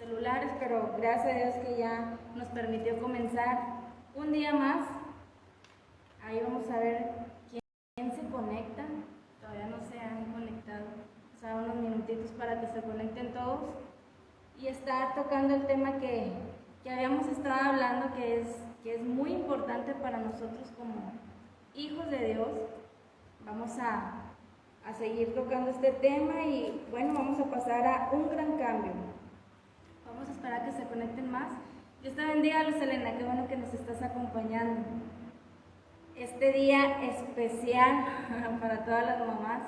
celulares, pero gracias a Dios que ya nos permitió comenzar un día más. Ahí vamos a ver quién se conecta. Todavía no se han conectado. O sea, unos minutitos para que se conecten todos y estar tocando el tema que habíamos estado hablando, que es muy importante para nosotros como hijos de Dios. Vamos a seguir tocando este tema y bueno, vamos a pasar a un gran cambio. Vamos a esperar a que se conecten más. Dios te bendiga, Luz Elena, qué bueno que nos estás acompañando. Este día especial para todas las mamás.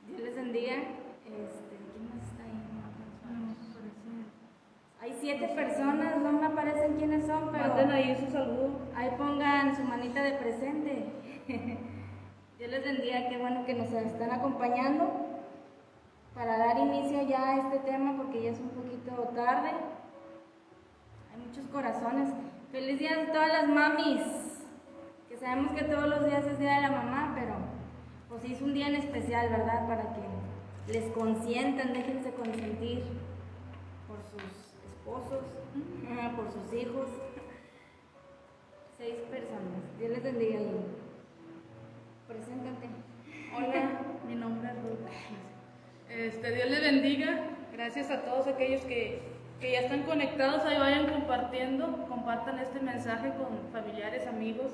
Dios les bendiga. ¿Quién más está ahí? Hay 7 personas, no me aparecen quiénes son, pero manden ahí su saludo. Ahí pongan su manita de presente. Dios les bendiga, qué bueno que nos están acompañando para dar inicio ya a este tema porque ya es un poquito tarde. Hay muchos corazones. Feliz día a todas las mamis, que sabemos que todos los días es día de la mamá, pero pues sí es un día en especial, ¿verdad? Para que les consientan, déjense consentir por sus esposos, por sus hijos. 6 personas. Dios les bendiga. Preséntate. Hola, mi nombre es Ruth. Dios les bendiga. Gracias a todos aquellos que ya están conectados. Ahí vayan compartiendo. Compartan este mensaje con familiares, amigos,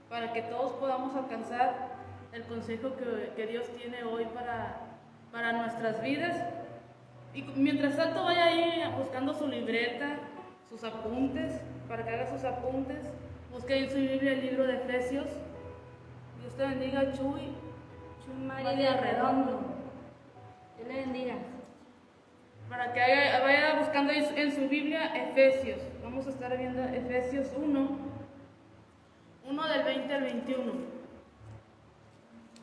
para que todos podamos alcanzar el consejo que Dios tiene hoy para nuestras vidas. Y mientras tanto vaya ahí buscando su libreta, sus apuntes, para que haga sus apuntes. Busque en su Biblia el libro de Efesios. Dios te bendiga, Chuy María Redondo. Dios le bendiga. Para que vaya buscando en su Biblia Efesios. Vamos a estar viendo Efesios 1 del 20 al 21.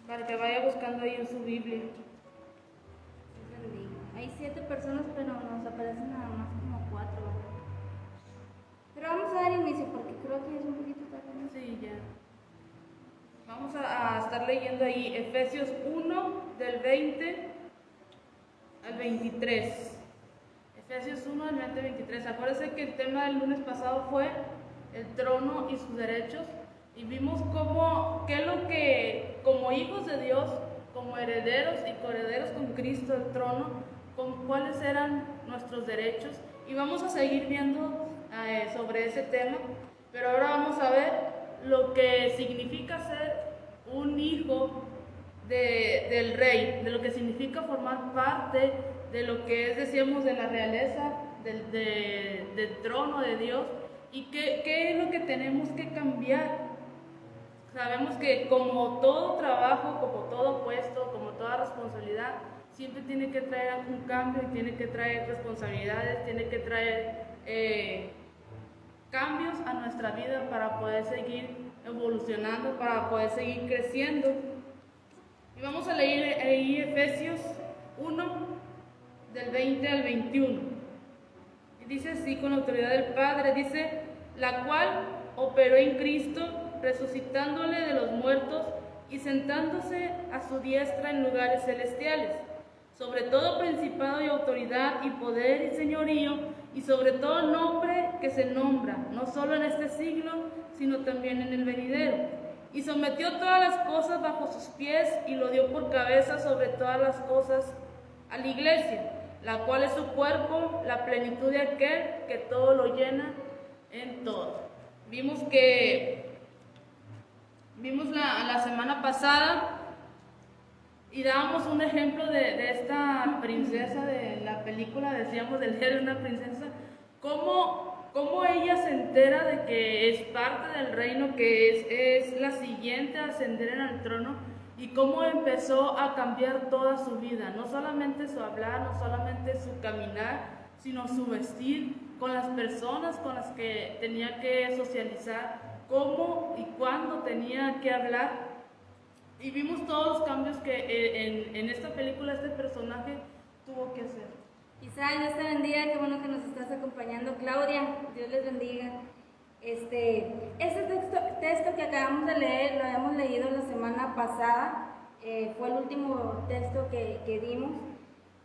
Para que vaya buscando ahí en su Biblia. Dios bendiga. Hay 7 personas, pero nos aparecen nada más como 4. Pero vamos a dar inicio porque creo que es un poquito tarde, ¿no? Sí, ya. Vamos a estar leyendo ahí Efesios 1 del 20 al 23. Efesios 1 del 20 al 23. Acuérdense que el tema del lunes pasado fue el trono y sus derechos. Y vimos qué es lo que, como hijos de Dios, como herederos y coherederos con Cristo del trono, cuáles eran nuestros derechos. Y vamos a seguir viendo sobre ese tema. Pero ahora vamos a ver lo que significa ser un hijo del rey, de lo que significa formar parte de lo que es, decíamos, de la realeza, del trono de Dios, y qué es lo que tenemos que cambiar. Sabemos que como todo trabajo, como todo puesto, como toda responsabilidad, siempre tiene que traer un cambio, y tiene que traer responsabilidades, tiene que traer cambios a nuestra vida para poder seguir evolucionando, para poder seguir creciendo. Y vamos a leer ahí Efesios 1 del 20 al 21. Y dice así con la autoridad del Padre, dice: la cual operó en Cristo, resucitándole de los muertos y sentándose a su diestra en lugares celestiales, sobre todo principado y autoridad y poder y señorío, y sobre todo nombre que se nombra, no solo en este siglo, sino también en el venidero. Y sometió todas las cosas bajo sus pies y lo dio por cabeza sobre todas las cosas a la iglesia, la cual es su cuerpo, la plenitud de aquel que todo lo llena en todo. Vimos la semana pasada y dábamos un ejemplo de esta princesa de la película, decíamos del diario de una princesa, cómo ella se entera de que es parte del reino, que es la siguiente a ascender en el trono, y cómo empezó a cambiar toda su vida, no solamente su hablar, no solamente su caminar, sino su vestir, con las personas con las que tenía que socializar, cómo y cuándo tenía que hablar. Y vimos todos los cambios que en esta película este personaje tuvo que hacer. Isaac, Dios te bendiga, qué bueno que nos estás acompañando. Claudia, Dios les bendiga. Este texto que acabamos de leer, lo habíamos leído la semana pasada, fue el último texto que dimos,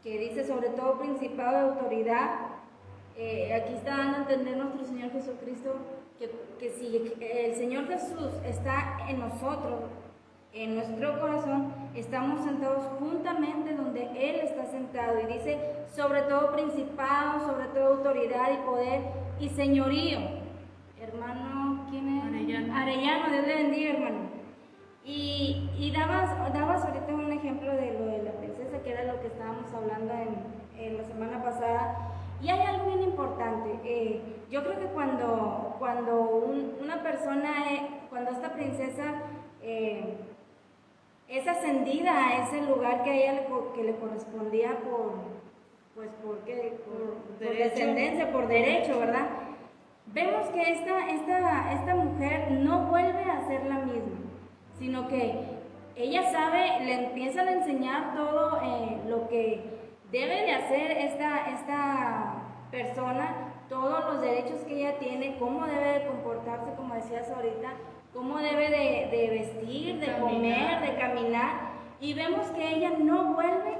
que dice sobre todo principado de autoridad. Aquí está dando a entender nuestro Señor Jesucristo que si el Señor Jesús está en nosotros, en nuestro corazón, estamos sentados juntamente donde Él está sentado. Y dice sobre todo principado, sobre todo autoridad y poder y señorío. Hermano, ¿quién es? Arellano. Arellano, Dios le bendiga, hermano. Y dabas ahorita un ejemplo de lo de la princesa, que era lo que estábamos hablando en la semana pasada. Y hay algo bien importante. Yo creo que cuando una persona, cuando esta princesa es ascendida a ese lugar que a ella que le correspondía por descendencia, por derecho, ¿verdad? Vemos que esta mujer no vuelve a ser la misma, sino que ella sabe, le empiezan a enseñar todo lo que debe de hacer esta persona, todos los derechos que ella tiene, cómo debe de comportarse, como decías ahorita, cómo debe de vestir, de comer, de caminar, y vemos que ella no vuelve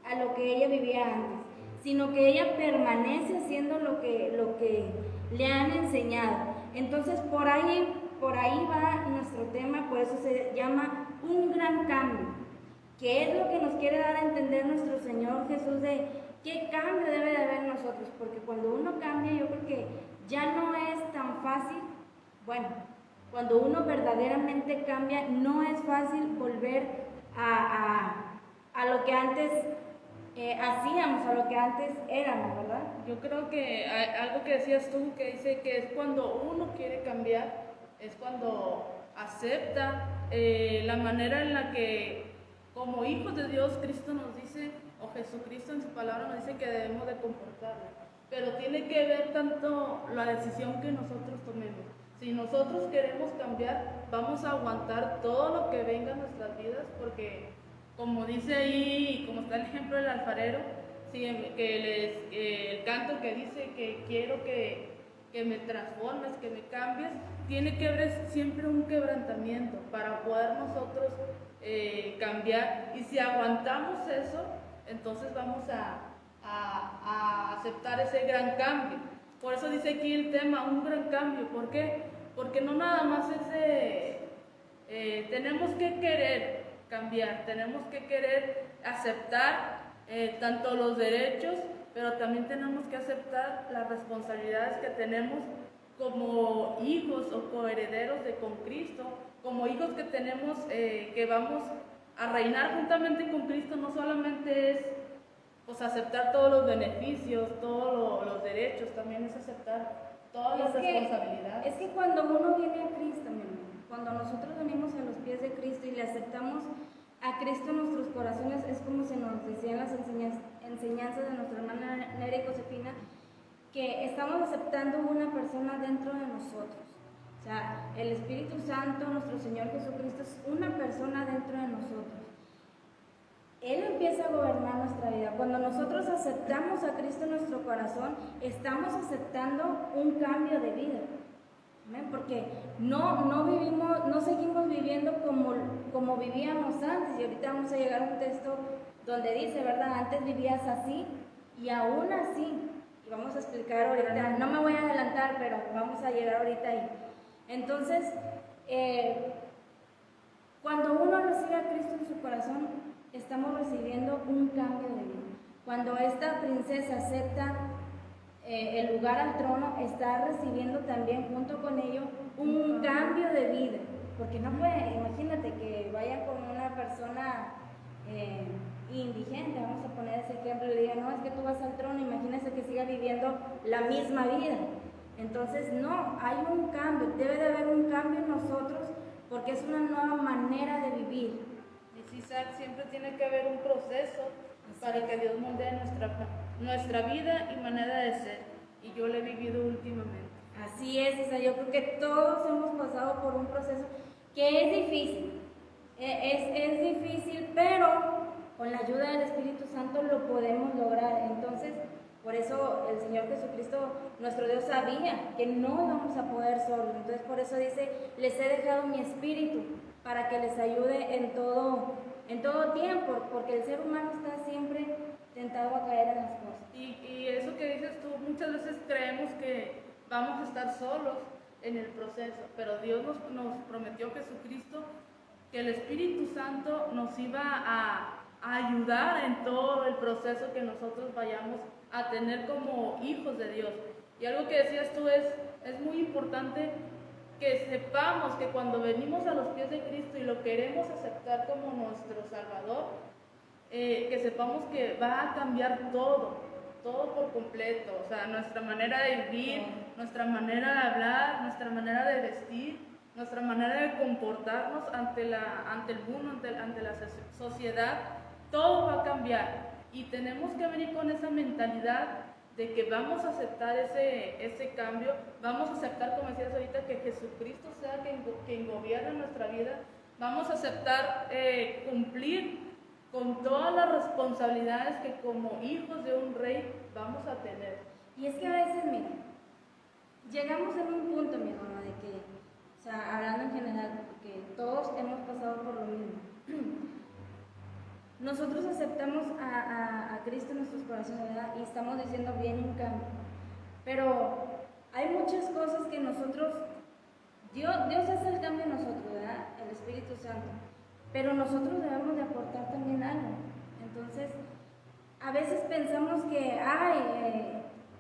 a lo que ella vivía antes, sino que ella permanece haciendo lo que le han enseñado. Entonces por ahí va nuestro tema, por eso se llama un gran cambio, que es lo que nos quiere dar a entender nuestro Señor Jesús de qué cambio debe de haber en nosotros, porque cuando uno cambia, yo creo que ya no es tan fácil, bueno, cuando uno verdaderamente cambia, no es fácil volver a lo que antes hacíamos, a lo que antes éramos, ¿verdad? Yo creo que algo que decías tú, que dice que es cuando uno quiere cambiar, es cuando acepta la manera en la que como hijos de Dios Cristo nos dice, o Jesucristo en su palabra nos dice que debemos de comportarnos. Pero tiene que ver tanto la decisión que nosotros tomemos. Si nosotros queremos cambiar, vamos a aguantar todo lo que venga en nuestras vidas, porque como dice ahí, como está el ejemplo del alfarero, el canto que dice que quiero que me transformes, que me cambies, tiene que haber siempre un quebrantamiento para poder nosotros cambiar. Y si aguantamos eso, entonces vamos a aceptar ese gran cambio. Por eso dice aquí el tema, un gran cambio. ¿Por qué? Porque no nada más es tenemos que querer cambiar, tenemos que querer aceptar tanto los derechos, pero también tenemos que aceptar las responsabilidades que tenemos como hijos o coherederos con Cristo, como hijos que tenemos, que vamos a reinar juntamente con Cristo. No solamente es pues aceptar todos los beneficios, todos los derechos, también es aceptar todas las responsabilidades. Es que cuando uno viene a Cristo, mi hermano, cuando nosotros venimos a los pies de Cristo y le aceptamos a Cristo en nuestros corazones, es como se nos decía en las enseñanzas de nuestra hermana Nerea y Josefina, que estamos aceptando una persona dentro de nosotros. O sea, el Espíritu Santo, nuestro Señor Jesucristo, es una persona dentro de nosotros. Él empieza a gobernar nuestra vida. Cuando nosotros aceptamos a Cristo en nuestro corazón, estamos aceptando un cambio de vida. ¿Amén? Porque no seguimos viviendo como vivíamos antes. Y ahorita vamos a llegar a un texto donde dice, ¿verdad? Antes vivías así y aún así. Y vamos a explicar ahorita, no me voy a adelantar, pero vamos a llegar ahorita ahí. Entonces, cuando uno recibe a Cristo en su corazón, estamos recibiendo un cambio de vida. Cuando esta princesa acepta el lugar al trono, está recibiendo también junto con ello un cambio de vida. Porque no puede, imagínate que vaya con una persona indigente, vamos a poner ese ejemplo, y le diga, no, es que tú vas al trono, imagínese que siga viviendo la misma vida. Entonces, no, hay un cambio, debe de haber un cambio en nosotros, porque es una nueva manera de vivir. Isaac, siempre tiene que haber un proceso para que Dios moldee nuestra vida y manera de ser, y yo lo he vivido últimamente. Así es, Isaac, yo creo que todos hemos pasado por un proceso que es difícil, es difícil, pero con la ayuda del Espíritu Santo lo podemos lograr. Entonces, por eso el Señor Jesucristo, nuestro Dios, sabía que no íbamos a poder solos. Entonces, por eso dice, les he dejado mi espíritu para que les ayude en todo tiempo, porque el ser humano está siempre tentado a caer en las cosas. Y eso que dices tú, muchas veces creemos que vamos a estar solos en el proceso, pero Dios nos prometió Jesucristo que el Espíritu Santo nos iba a ayudar en todo el proceso que nosotros vayamos a tener como hijos de Dios. Y algo que decías tú es muy importante que sepamos que cuando venimos a los pies de Cristo y lo queremos aceptar como nuestro Salvador, que sepamos que va a cambiar todo por completo, o sea, nuestra manera de vivir, nuestra manera de hablar, nuestra manera de vestir, nuestra manera de comportarnos ante el mundo, ante la sociedad, todo va a cambiar y tenemos que venir con esa mentalidad de que vamos a aceptar ese cambio, vamos a aceptar, como decías ahorita, que Jesucristo sea quien gobierna nuestra vida, vamos a aceptar cumplir con todas las responsabilidades que como hijos de un rey vamos a tener. Y es que a veces, mira, llegamos en un punto, mi hermano, de que, o sea, hablando en general, porque todos hemos pasado por lo mismo. Nosotros aceptamos a Cristo en nuestros corazones, ¿verdad? Y estamos diciendo bien un cambio. Pero hay muchas cosas que nosotros, Dios hace el cambio en nosotros, ¿verdad? El Espíritu Santo. Pero nosotros debemos de aportar también algo. Entonces, a veces pensamos que,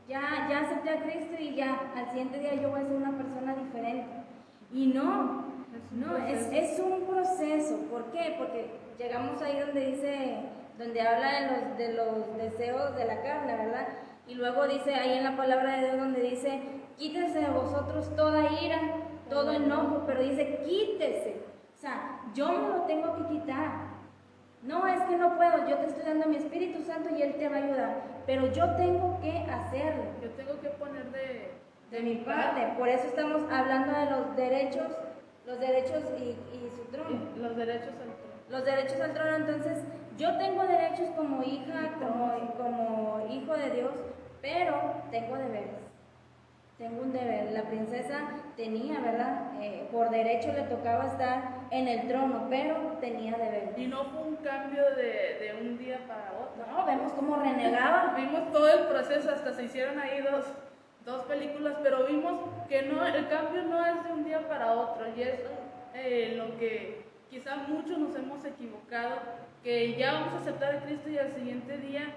ya acepté a Cristo y ya, al siguiente día yo voy a ser una persona diferente. Y no, es un proceso. ¿Por qué? Porque llegamos ahí donde habla de los deseos de la carne, ¿verdad? Y luego dice ahí en la palabra de Dios donde dice, quítese de vosotros toda ira, todo enojo, pero dice, quítese. O sea, yo me lo tengo que quitar. No, es que no puedo, yo te estoy dando mi Espíritu Santo y Él te va a ayudar, pero yo tengo que hacerlo. Yo tengo que poner de mi parte. Por eso estamos hablando de los derechos y su trono. Los derechos al trono. Los derechos al trono, entonces, yo tengo derechos como hija, como hijo de Dios, pero tengo deberes. Tengo un deber. La princesa tenía, ¿verdad? Por derecho le tocaba estar en el trono, pero tenía deber. Y no fue un cambio de un día para otro. No, vemos cómo renegaba. Vimos todo el proceso, hasta se hicieron ahí dos películas, pero vimos que no, el cambio no es de un día para otro. Y es lo que quizá muchos nos hemos equivocado, que ya vamos a aceptar a Cristo y al siguiente día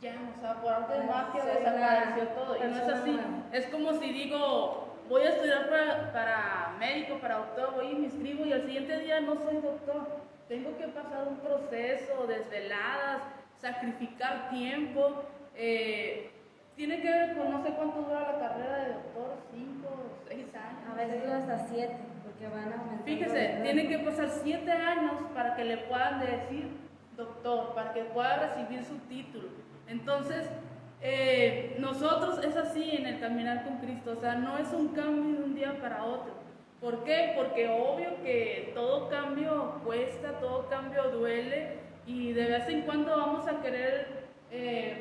ya, o sea, por arte de magia desapareció todo. Y no es así. Es como si digo, voy a estudiar para médico, para doctor, voy y me inscribo y al siguiente día no soy doctor. Tengo que pasar un proceso, desveladas, sacrificar tiempo. Tiene que ver con no sé cuánto dura la carrera de doctor, 5 o 6 años. A veces dura hasta 7, porque van a aumentar. Fíjese, tiene que pasar 7 años para que le puedan decir doctor, para que pueda recibir su título. Entonces, nosotros es así en el caminar con Cristo, o sea, no es un cambio de un día para otro. ¿Por qué? Porque obvio que todo cambio cuesta, todo cambio duele y de vez en cuando vamos a querer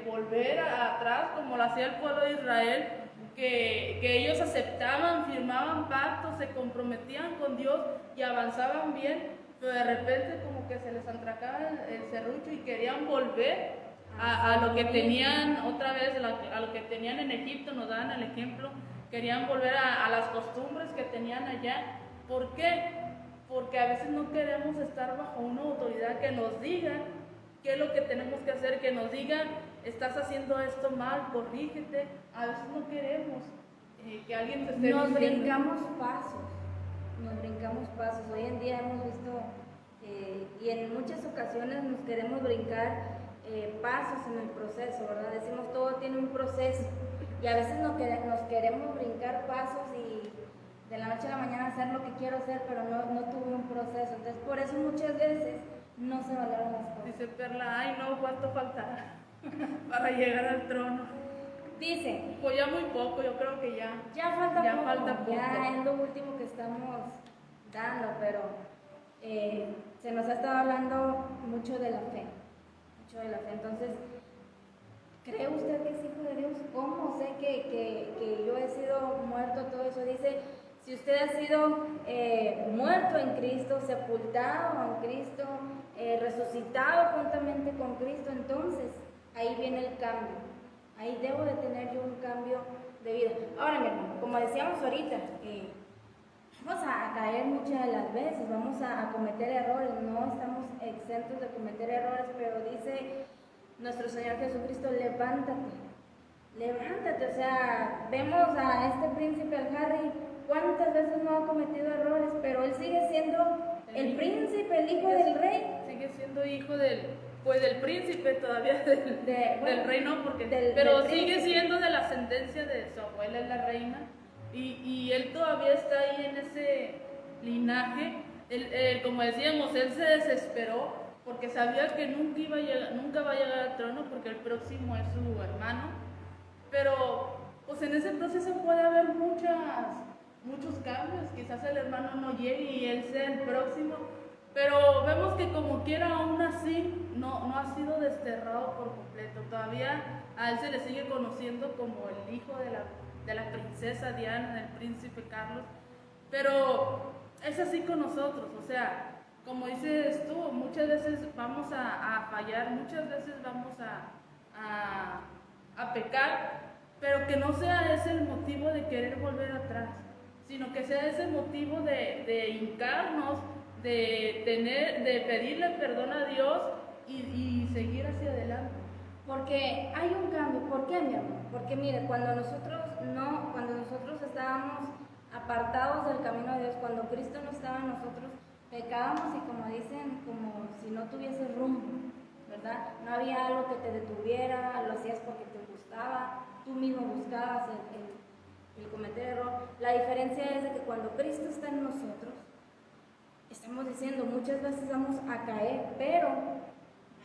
volver atrás como lo hacía el pueblo de Israel, que ellos aceptaban, firmaban pactos, se comprometían con Dios y avanzaban bien, pero de repente como que se les atracaba el serrucho y querían volver a lo que tenían otra vez, a lo que tenían en Egipto. Nos daban el ejemplo, querían volver a las costumbres que tenían allá. ¿Por qué? Porque a veces no queremos estar bajo una autoridad que nos diga qué es lo que tenemos que hacer, que nos digan, estás haciendo esto mal, corrígete. A veces no queremos que alguien te esté diciendo. Nos brincamos pasos. Hoy en día hemos visto, y en muchas ocasiones nos queremos brincar pasos en el proceso, ¿verdad? Decimos todo tiene un proceso y a veces nos queremos brincar pasos y de la noche a la mañana hacer lo que quiero hacer, pero no tuve un proceso. Entonces, por eso muchas veces no se valoran las cosas. Dice Perla, ay no, ¿cuánto faltará para llegar al trono? Dice, pues ya muy poco, yo creo que ya falta poco. Ya es lo último que estamos dando, pero se nos ha estado hablando mucho de la fe. Entonces, ¿cree usted que es hijo de Dios? ¿Cómo sé que yo he sido muerto? Todo eso dice, si usted ha sido muerto en Cristo, sepultado en Cristo, resucitado juntamente con Cristo, entonces ahí viene el cambio. Ahí debo de tener yo un cambio de vida. Ahora, mi hermano, como decíamos ahorita, vamos a caer muchas de las veces, vamos a cometer errores, no estamos exentos de cometer errores, pero dice nuestro Señor Jesucristo, levántate, o sea, vemos a este príncipe, al Harry, cuántas veces no ha cometido errores, pero él sigue siendo el príncipe, el hijo del rey. Sigue siendo hijo del príncipe todavía, del rey no, porque, pero del sigue siendo de la ascendencia de su abuela, es la reina, y él todavía está ahí en ese linaje. Como decíamos, él se desesperó porque sabía que nunca va a llegar al trono, porque el próximo es su hermano, pero pues en ese proceso puede haber muchos cambios. Quizás el hermano no llegue y él sea el próximo, pero vemos que como quiera, aún así no ha sido desterrado por completo. Todavía a él se le sigue conociendo como el hijo de la princesa Diana, del príncipe Carlos, pero es así con nosotros. O sea, como dices tú, muchas veces vamos a fallar, muchas veces vamos a pecar, pero que no sea ese el motivo de querer volver atrás, sino que sea ese motivo de hincarnos, de pedirle perdón a Dios y seguir hacia adelante. Porque hay un cambio. ¿Por qué, mi amor? Porque mire, cuando nosotros estábamos apartados del camino de Dios, cuando Cristo no estaba en nosotros, pecábamos y como dicen, como si no tuviese rumbo, ¿verdad? No había algo que te detuviera, lo hacías porque te gustaba, tú mismo buscabas el cometer error. La diferencia es de que cuando Cristo está en nosotros, estamos diciendo, muchas veces vamos a caer, pero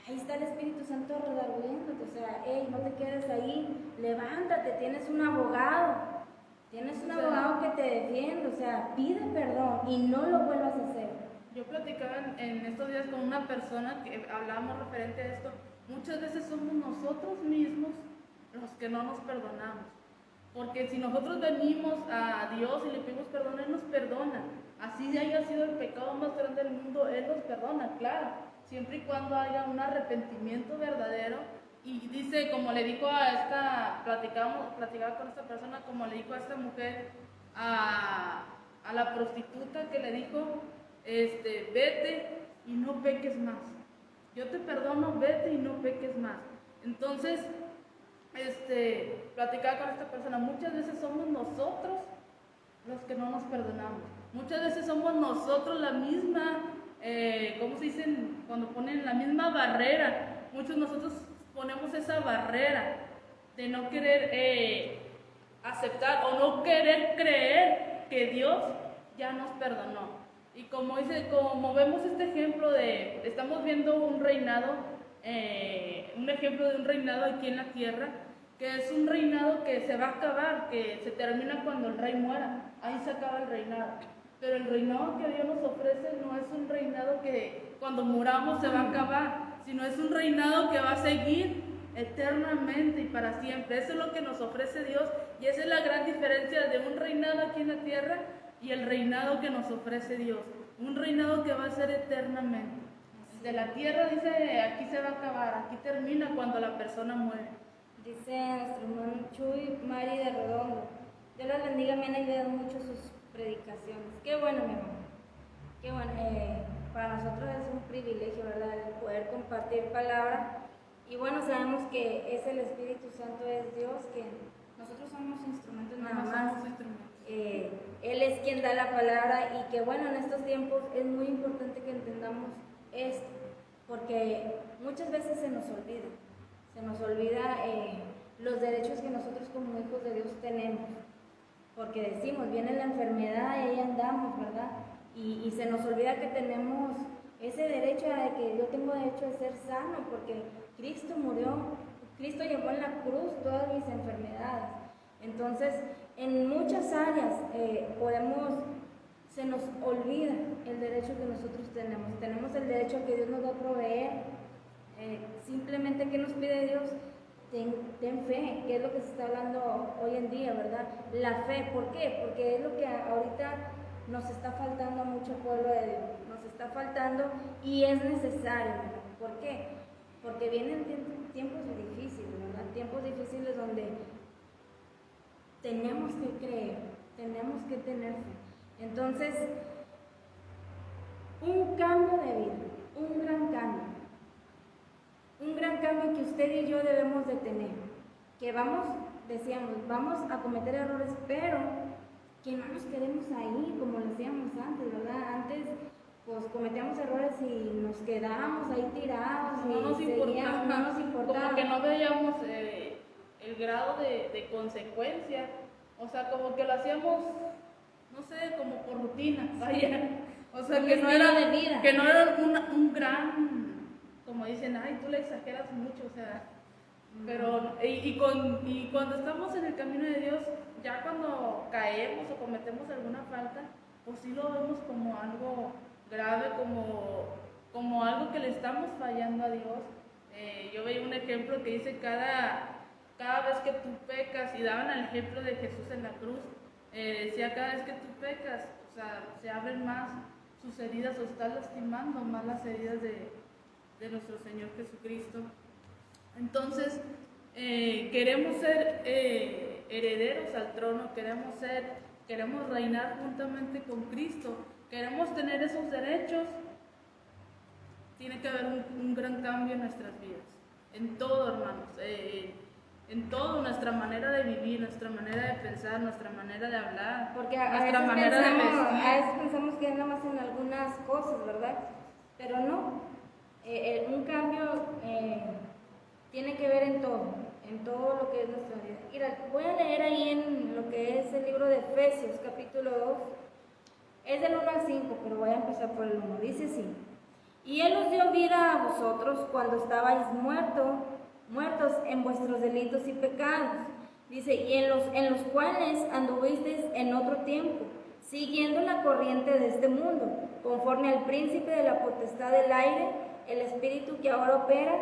ahí está el Espíritu Santo redarguyéndote, o sea, hey, no te quedes ahí, levántate, tienes un abogado que te defiende, o sea, pide perdón y no lo vuelvas a hacer. Yo platicaba en estos días con una persona que hablábamos referente a esto. Muchas veces somos nosotros mismos los que no nos perdonamos, porque si nosotros venimos a Dios y le pedimos perdón, Él nos perdona. Así haya sido el pecado más grande del mundo, Él nos perdona, claro, siempre y cuando haya un arrepentimiento verdadero. Y dice, como le dijo a esta, platicaba con esta persona, como le dijo a esta mujer, a la prostituta, que le dijo, vete y no peques más. Yo te perdono, vete y no peques más. Entonces, platicaba con esta persona, muchas veces somos nosotros los que no nos perdonamos. Muchas veces somos nosotros la misma, ¿cómo se dicen? Cuando ponen la misma barrera. Muchos de nosotros ponemos esa barrera de no querer aceptar o no querer creer que Dios ya nos perdonó. Y como vemos este ejemplo estamos viendo un reinado, un ejemplo de un reinado aquí en la tierra, que es un reinado que se va a acabar, que se termina cuando el rey muera, ahí se acaba el reinado. Pero el reinado que Dios nos ofrece no es un reinado que cuando muramos se va a acabar, sino es un reinado que va a seguir eternamente y para siempre. Eso es lo que nos ofrece Dios, y esa es la gran diferencia de un reinado aquí en la tierra y el reinado que nos ofrece Dios, un reinado que va a ser eternamente. De la tierra, dice, aquí se va a acabar, aquí termina cuando la persona muere. Dice nuestro hermano Chuy Mari de Redondo, Dios los bendiga, me han ayudado mucho sus predicaciones. Qué bueno, mi hermano, qué bueno. Para nosotros es un privilegio, ¿verdad?, el poder compartir palabra. Y bueno, sabemos que es el Espíritu Santo, es Dios, que nosotros somos instrumentos nada más. Él es quien da la palabra, y que bueno, en estos tiempos es muy importante que entendamos esto, porque muchas veces se nos olvida los derechos que nosotros como hijos de Dios tenemos, porque decimos, viene la enfermedad y ahí andamos, ¿verdad? Y se nos olvida que tenemos ese derecho de que yo tengo derecho a ser sano, porque Cristo murió, Cristo llevó en la cruz todas mis enfermedades. Entonces, en muchas áreas se nos olvida el derecho que nosotros tenemos. Tenemos el derecho a que Dios nos va a proveer. Simplemente, ¿qué nos pide Dios? Ten fe, que es lo que se está hablando hoy en día, ¿verdad? La fe, ¿por qué? Porque es lo que ahorita nos está faltando a mucho pueblo de Dios, nos está faltando y es necesario, ¿verdad? ¿Por qué? porque vienen tiempos difíciles, ¿verdad? Tiempos difíciles donde tenemos que creer, tenemos que tener fe. Entonces, un cambio de vida, un gran cambio que usted y yo debemos de tener, que decíamos, vamos a cometer errores, pero que no nos quedemos ahí como lo hacíamos antes, ¿verdad? Antes pues cometíamos errores y nos quedábamos ahí tirados, no nos importaba, como que no veíamos el grado de consecuencia, o sea, como que lo hacíamos, no sé, como por rutina, vaya, o sea, que no era de vida, que no era un gran, como dicen, ay, tú le exageras mucho, o sea, pero y cuando estamos en el camino de Dios, ya cuando caemos o cometemos alguna falta, pues sí lo vemos como algo grave, como algo que le estamos fallando a Dios. Yo veía un ejemplo que dice cada vez que tú pecas, y daban el ejemplo de Jesús en la cruz, decía, cada vez que tú pecas, o sea, se abren más sus heridas, o estás lastimando más las heridas de nuestro Señor Jesucristo. Entonces, queremos ser herederos al trono, queremos reinar juntamente con Cristo, queremos tener esos derechos. Tiene que haber un gran cambio en nuestras vidas, en todo, hermanos, en todo, nuestra manera de vivir, nuestra manera de pensar, nuestra manera de hablar, porque nuestra manera de vestir. A veces pensamos que nada más en algunas cosas, ¿verdad? Pero no, un cambio tiene que ver en todo lo que es nuestra vida. Mira, voy a leer ahí en lo que es el libro de Efesios, capítulo 2, es del 1 al 5, pero voy a empezar por el 1, dice así: y Él os dio vida a vosotros cuando estabais muertos en vuestros delitos y pecados, dice, y en los cuales anduvisteis en otro tiempo, siguiendo la corriente de este mundo, conforme al príncipe de la potestad del aire, el espíritu que ahora opera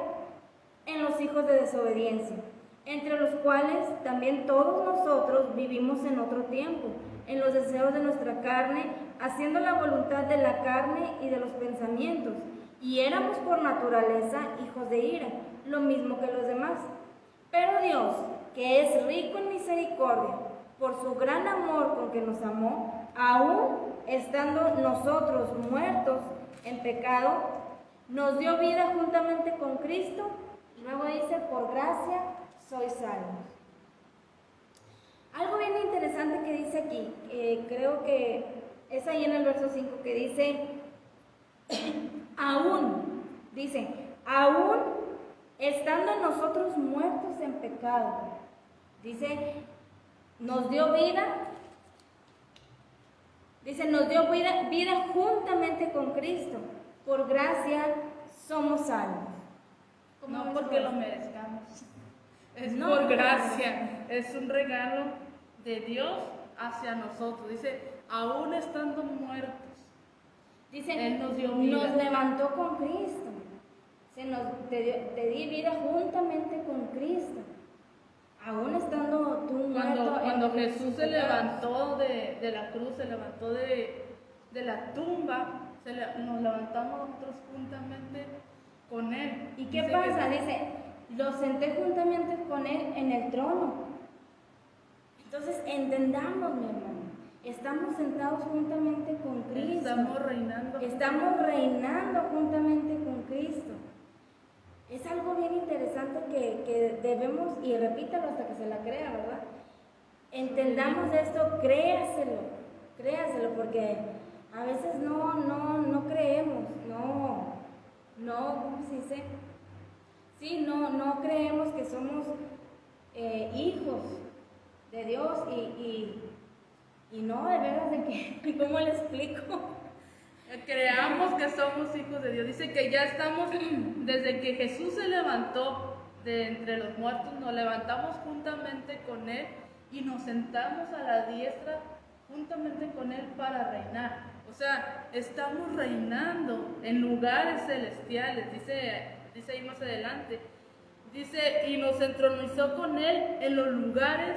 en los hijos de desobediencia, entre los cuales también todos nosotros vivimos en otro tiempo, en los deseos de nuestra carne, haciendo la voluntad de la carne y de los pensamientos, y éramos por naturaleza hijos de ira, lo mismo que los demás. Pero Dios, que es rico en misericordia, por su gran amor con que nos amó, aún estando nosotros muertos en pecado, nos dio vida juntamente con Cristo. Y luego dice, por gracia sois salvos. Algo bien interesante que dice aquí, creo que es ahí en el verso 5, que dice, aún estando nosotros muertos en pecado, dice, nos dio vida vida juntamente con Cristo, por gracia somos salvos. No porque lo merezcamos, es No, por gracia, es un regalo de Dios hacia nosotros. Dice, aún estando muertos, dice, Él nos dio vida. Nos levantó con Cristo. Te di vida juntamente con Cristo. Aún estando tú muerto. Cuando Jesús se levantó de la cruz, se levantó de la tumba, nos levantamos nosotros juntamente con Él. ¿Y qué pasa? Dice, lo senté juntamente con Él en el trono. Entonces entendamos, mi hermano, estamos sentados juntamente con Cristo. Estamos reinando juntamente con Cristo. Es algo bien interesante que debemos, y repítalo hasta que se la crea, ¿verdad? Entendamos esto, créaselo, porque a veces no creemos, ¿cómo se dice? Sí, no creemos que somos hijos de Dios y no, de veras, de que, ¿cómo le explico? Creamos que somos hijos de Dios. Dice que ya estamos, desde que Jesús se levantó de entre los muertos, nos levantamos juntamente con Él y nos sentamos a la diestra juntamente con Él para reinar. O sea, estamos reinando en lugares celestiales, dice ahí más adelante. Dice, y nos entronizó con Él en los lugares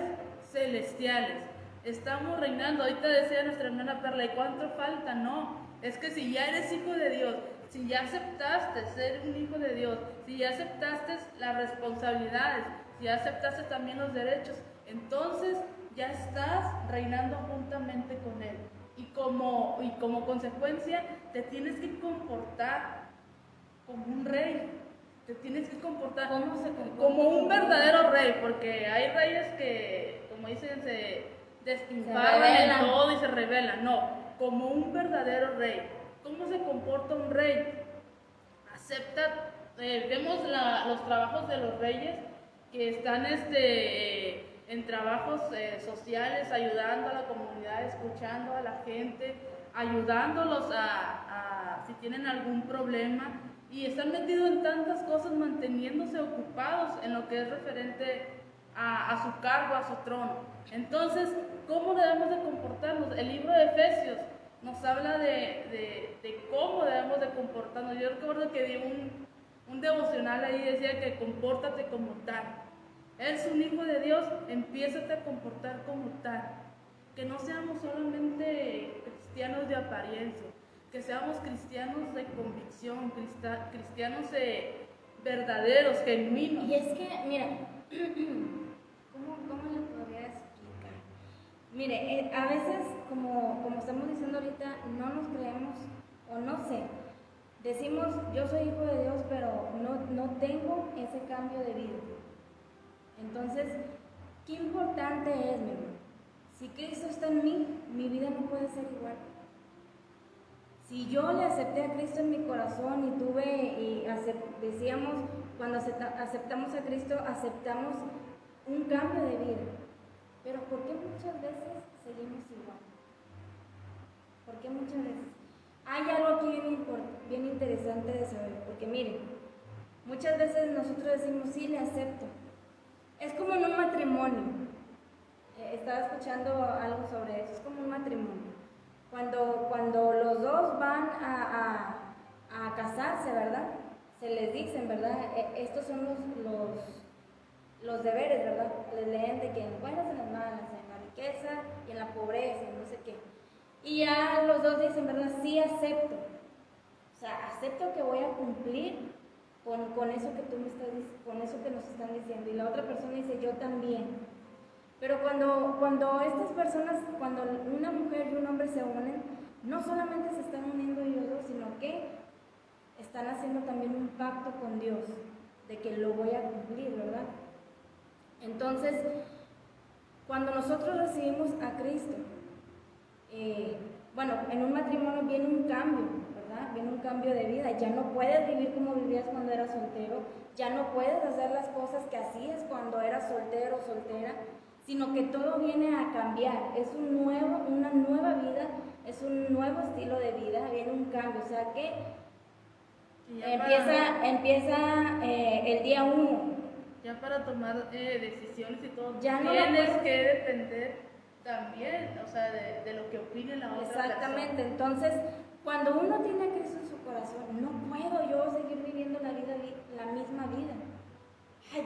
celestiales. Estamos reinando. Ahorita decía nuestra hermana Perla, ¿y cuánto falta? No, es que si ya eres hijo de Dios, si ya aceptaste ser un hijo de Dios, si ya aceptaste las responsabilidades, si ya aceptaste también los derechos, entonces ya estás reinando juntamente con Él. Y como consecuencia te tienes que comportar como un rey. Te tienes que comportar como un verdadero rey, porque hay reyes que, como dicen, se despilfarran en todo y se rebelan. No, como un verdadero rey. ¿Cómo se comporta un rey? Acepta, vemos los trabajos de los reyes que están en trabajos sociales, ayudando a la comunidad, escuchando a la gente, ayudándolos si tienen algún problema, y están metidos en tantas cosas, manteniéndose ocupados en lo que es referente a su cargo, a su trono. Entonces, ¿cómo debemos de comportarnos? El libro de Efesios nos habla de cómo debemos de comportarnos. Yo recuerdo que di un devocional ahí, decía que compórtate como tal. Eres un hijo de Dios, empiézate a comportar como tal. Que no seamos solamente cristianos de apariencia, que seamos cristianos de convicción, cristianos verdaderos, genuinos. Y es que, mira, ¿cómo le podría explicar? Mire, a veces, como estamos diciendo ahorita, no nos creemos, o no sé, decimos, yo soy hijo de Dios, pero no tengo ese cambio de vida. Entonces, qué importante es, mi hermano. Si Cristo está en mí, mi vida no puede ser igual. Si yo le acepté a Cristo en mi corazón decíamos, cuando aceptamos a Cristo, aceptamos un cambio de vida. Pero ¿por qué muchas veces seguimos igual? ¿Por qué muchas veces? Hay algo aquí bien interesante de saber, porque miren, muchas veces nosotros decimos, sí, le acepto. Es como en un matrimonio. Estaba escuchando algo sobre eso, es como un matrimonio. Cuando los dos van a casarse, ¿verdad? Se les dicen, ¿verdad? Estos son los deberes, ¿verdad? Les leen de que en las buenas y en las malas, en la riqueza y en la pobreza, y no sé qué. Y ya los dos dicen, ¿verdad? Sí, acepto. O sea, acepto que voy a cumplir con eso que tú me estás diciendo, con eso que nos están diciendo. Y la otra persona dice, yo también. Pero cuando estas personas, cuando una mujer y un hombre se unen, no solamente se están uniendo ellos dos, sino que están haciendo también un pacto con Dios, de que lo voy a cumplir, ¿verdad? Entonces, cuando nosotros recibimos a Cristo, en un matrimonio viene un cambio, ¿verdad? Viene un cambio de vida. Ya no puedes vivir como vivías cuando eras soltero, ya no puedes hacer las cosas que hacías cuando eras soltero o soltera, sino que todo viene a cambiar. Es una nueva vida, es un nuevo estilo de vida, viene un cambio. O sea que empieza el día 1. Ya para tomar decisiones y todo, ya no tienes que depender también, o sea, de lo que opine la otra persona. Exactamente. Entonces, cuando uno tiene a Cristo en su corazón, no puedo yo seguir viviendo la misma vida.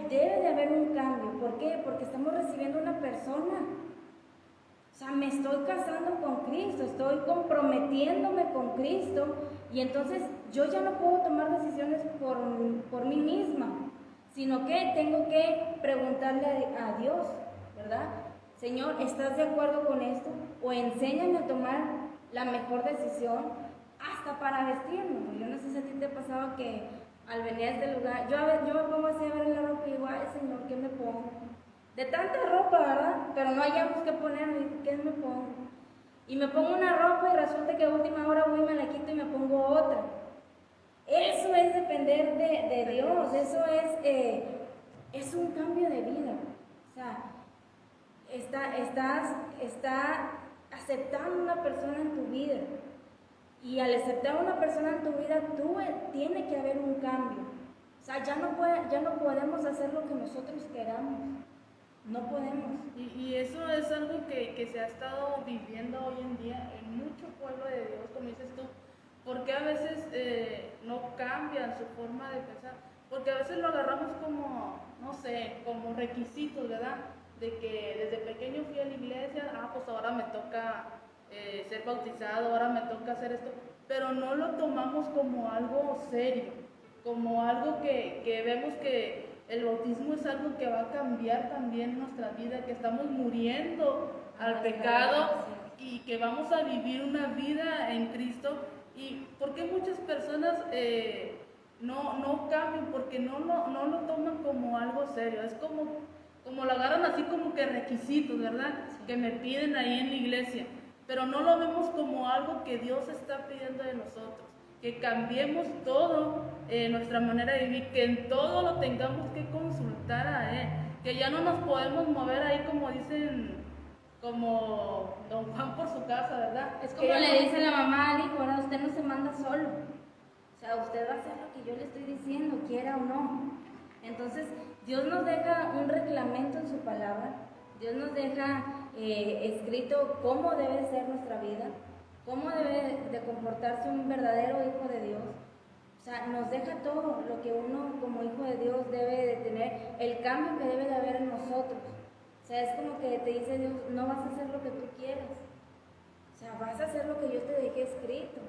Debe de haber un cambio. ¿Por qué? Porque estamos recibiendo una persona. O sea, me estoy casando con Cristo, estoy comprometiéndome con Cristo, y entonces yo ya no puedo tomar decisiones por mí misma, sino que tengo que preguntarle a Dios, ¿verdad? Señor, ¿estás de acuerdo con esto? O enséñame a tomar la mejor decisión, hasta para vestirnos. Yo no sé si a ti te ha pasado que al venir a este lugar, yo me pongo así a ver la ropa y digo, ay Señor, ¿qué me pongo? De tanta ropa, ¿verdad? Pero no hayamos que ponerme, ¿qué me pongo? Y me pongo una ropa y resulta que a última hora voy y me la quito y me pongo otra. Eso es depender de Dios, eso es un cambio de vida. O sea, está aceptando una persona en tu vida. Y al aceptar a una persona en tu vida, tiene que haber un cambio. O sea, ya no podemos hacer lo que nosotros queramos. No podemos. Y eso es algo que se ha estado viviendo hoy en día en mucho pueblo de Dios, como dices tú. Porque a veces no cambian su forma de pensar. Porque a veces lo agarramos como, no sé, como requisitos, ¿verdad? De que desde pequeño fui a la iglesia, pues ahora me toca ser bautizado, ahora me toca hacer esto. pero no lo tomamos como algo serio, como algo que vemos que el bautismo es algo que va a cambiar también nuestra vida, que estamos muriendo al pecado y que vamos a vivir una vida en Cristo. ¿Y por qué muchas personas no cambian? Porque no lo toman como algo serio, es como lo agarran así como que requisitos, ¿verdad? Que me piden ahí en la iglesia, pero no lo vemos como algo que Dios está pidiendo de nosotros, que cambiemos todo, nuestra manera de vivir, que en todo lo tengamos que consultar a Él, que ya no nos podemos mover ahí como dicen, como don Juan por su casa, ¿verdad? Es como le dice la mamá al hijo, ahora usted no se manda solo, o sea, usted va a hacer lo que yo le estoy diciendo, quiera o no. Entonces, Dios nos deja un reglamento en su palabra, Dios nos deja escrito cómo debe ser nuestra vida, cómo debe de comportarse un verdadero hijo de Dios. O sea, nos deja todo lo que uno como hijo de Dios debe de tener, el cambio que debe de haber en nosotros. O sea, es como que te dice Dios, no vas a hacer lo que tú quieras. O sea, vas a hacer lo que yo te dejé escrito.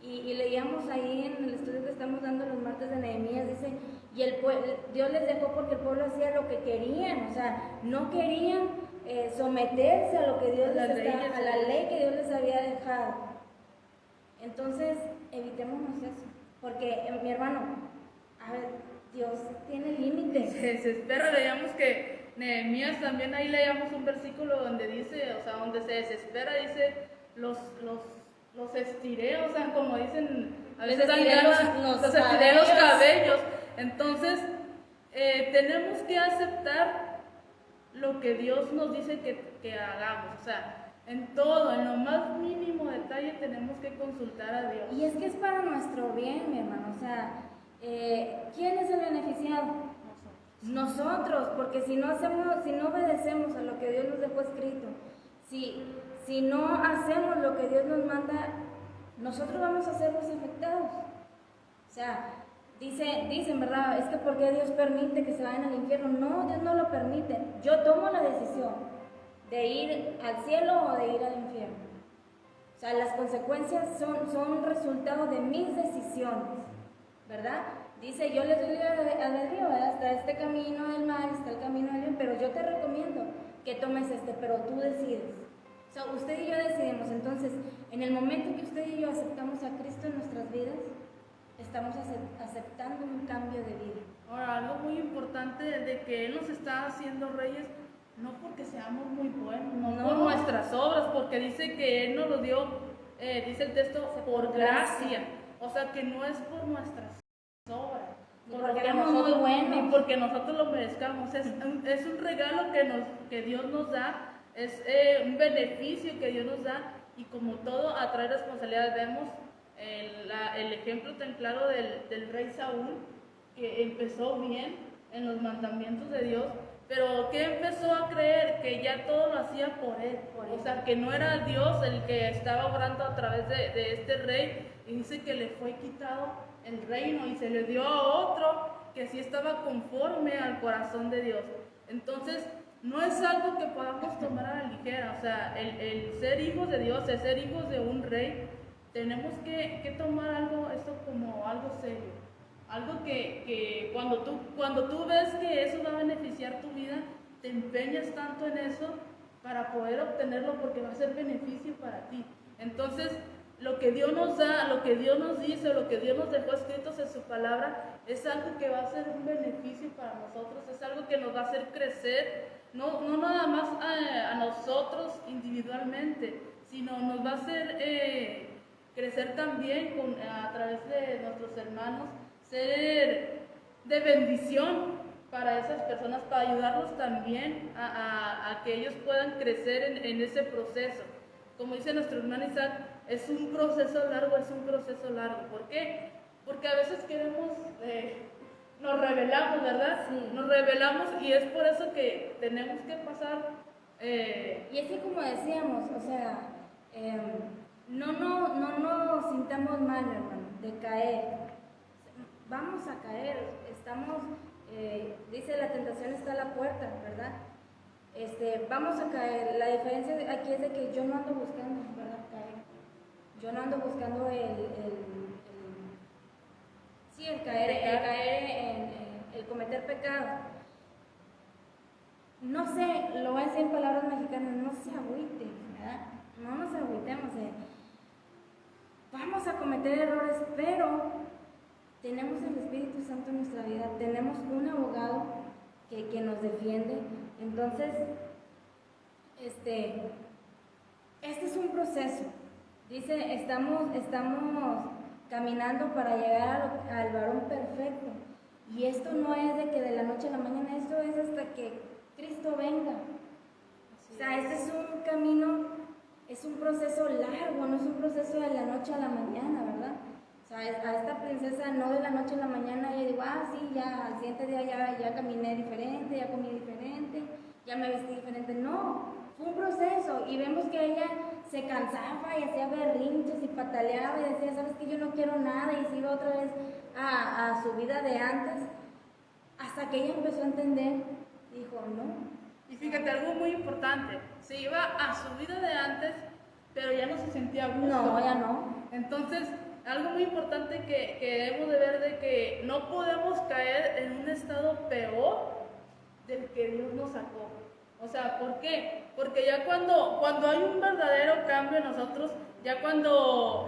Y leíamos ahí en el estudio que estamos dando los martes de Nehemías, dice, y Dios les dejó porque el pueblo hacía lo que querían, o sea, no querían someterse a lo que Dios a la ley que Dios les había dejado. Entonces, evitémonos eso, porque mi hermano, a ver, Dios tiene límites. Se espera, leíamos que Nehemías también ahí leíamos un versículo donde dice, o sea, donde se desespera, dice, los estiré, o sea, como dicen, a veces estiré los cabellos. Entonces, tenemos que aceptar lo que Dios nos dice que hagamos, o sea, en todo, en lo más mínimo detalle tenemos que consultar a Dios. Y es que es para nuestro bien, mi hermano, o sea, ¿quién es el beneficiado? Nosotros, porque si no obedecemos a lo que Dios nos dejó escrito, si no hacemos lo que Dios nos manda, nosotros vamos a ser los afectados. O sea, dicen, ¿verdad? Es que ¿por qué Dios permite que se vayan al infierno? No, Dios no lo permite. Yo tomo la decisión de ir al cielo o de ir al infierno. O sea, las consecuencias son resultado de mis decisiones, ¿verdad? Dice, yo les doy albedrío, ¿verdad? Está este camino del mal, está el camino del bien, pero yo te recomiendo que tomes pero tú decides. O sea, usted y yo decidimos. Entonces, en el momento que usted y yo aceptamos a Cristo en nuestras vidas, estamos aceptando un cambio de vida. Ahora, algo muy importante de que Él nos está haciendo reyes, no porque seamos muy buenos, no por nuestras obras, porque dice que Él nos lo dio, dice el texto, por gracia. O sea, que no es por nuestras obras, ni porque nosotros lo merezcamos. Es un regalo que Dios nos da, es un beneficio que Dios nos da, y como todo atrae responsabilidades. Vemos el ejemplo tan claro del rey Saúl, que empezó bien en los mandamientos de Dios, pero que empezó a creer que ya todo lo hacía por él, o sea, que no era Dios el que estaba obrando a través de este rey, y dice que le fue quitado el reino y se le dio a otro que sí estaba conforme al corazón de Dios. Entonces, no es algo que podamos tomar a la ligera, o sea, el ser hijos de Dios, el ser hijos de un rey, tenemos que tomar esto como algo serio, algo que cuando tú ves que eso va a beneficiar tu vida, te empeñas tanto en eso para poder obtenerlo, porque va a ser beneficio para ti. Entonces, lo que Dios nos da, lo que Dios nos dice, lo que Dios nos dejó escritos en su palabra, es algo que va a ser un beneficio para nosotros, es algo que nos va a hacer crecer, no nada más a nosotros individualmente, sino nos va a hacer crecer también a través de nuestros hermanos, ser de bendición para esas personas, para ayudarlos también a que ellos puedan crecer en ese proceso. Como dice nuestro hermano Isaac, es un proceso largo. ¿Por qué? Porque a veces nos rebelamos, ¿verdad? Sí. Nos rebelamos, y es por eso que tenemos que pasar. Y es que, como decíamos, o sea, no nos sintamos mal, hermano, de caer. Vamos a caer, dice, la tentación está a la puerta, ¿verdad? Vamos a caer. La diferencia aquí es de que yo no ando buscando, ¿verdad? Caer. Yo no ando buscando sí, el caer el cometer pecado. No sé, lo voy a decir en palabras mexicanas, no se agüiten, ¿verdad? No nos agüitemos. Vamos a cometer errores, pero tenemos el Espíritu Santo en nuestra vida, tenemos un abogado que nos defiende. Entonces, este es un proceso. Dice, estamos caminando para llegar al varón perfecto. Y esto no es de que de la noche a la mañana, esto es hasta que Cristo venga. O sea, este es un camino, es un proceso largo, no es un proceso de la noche a la mañana, ¿verdad? O sea, a esta princesa no de la noche a la mañana ella digo, sí, ya al siguiente día ya caminé diferente, ya comí diferente, ya me vestí diferente. No, fue un proceso y vemos que ella se cansaba y hacía berrinches y pataleaba y decía, sabes que yo no quiero nada, y se iba otra vez a su vida de antes, hasta que ella empezó a entender, dijo, no. Y fíjate, algo muy importante, se iba a su vida de antes, pero ya no se sentía a gusto. No, ya no. Entonces, algo muy importante que debemos de ver de que no podemos caer en un estado peor del que Dios nos sacó. O sea, ¿por qué? Porque ya cuando hay un verdadero cambio en nosotros, ya cuando,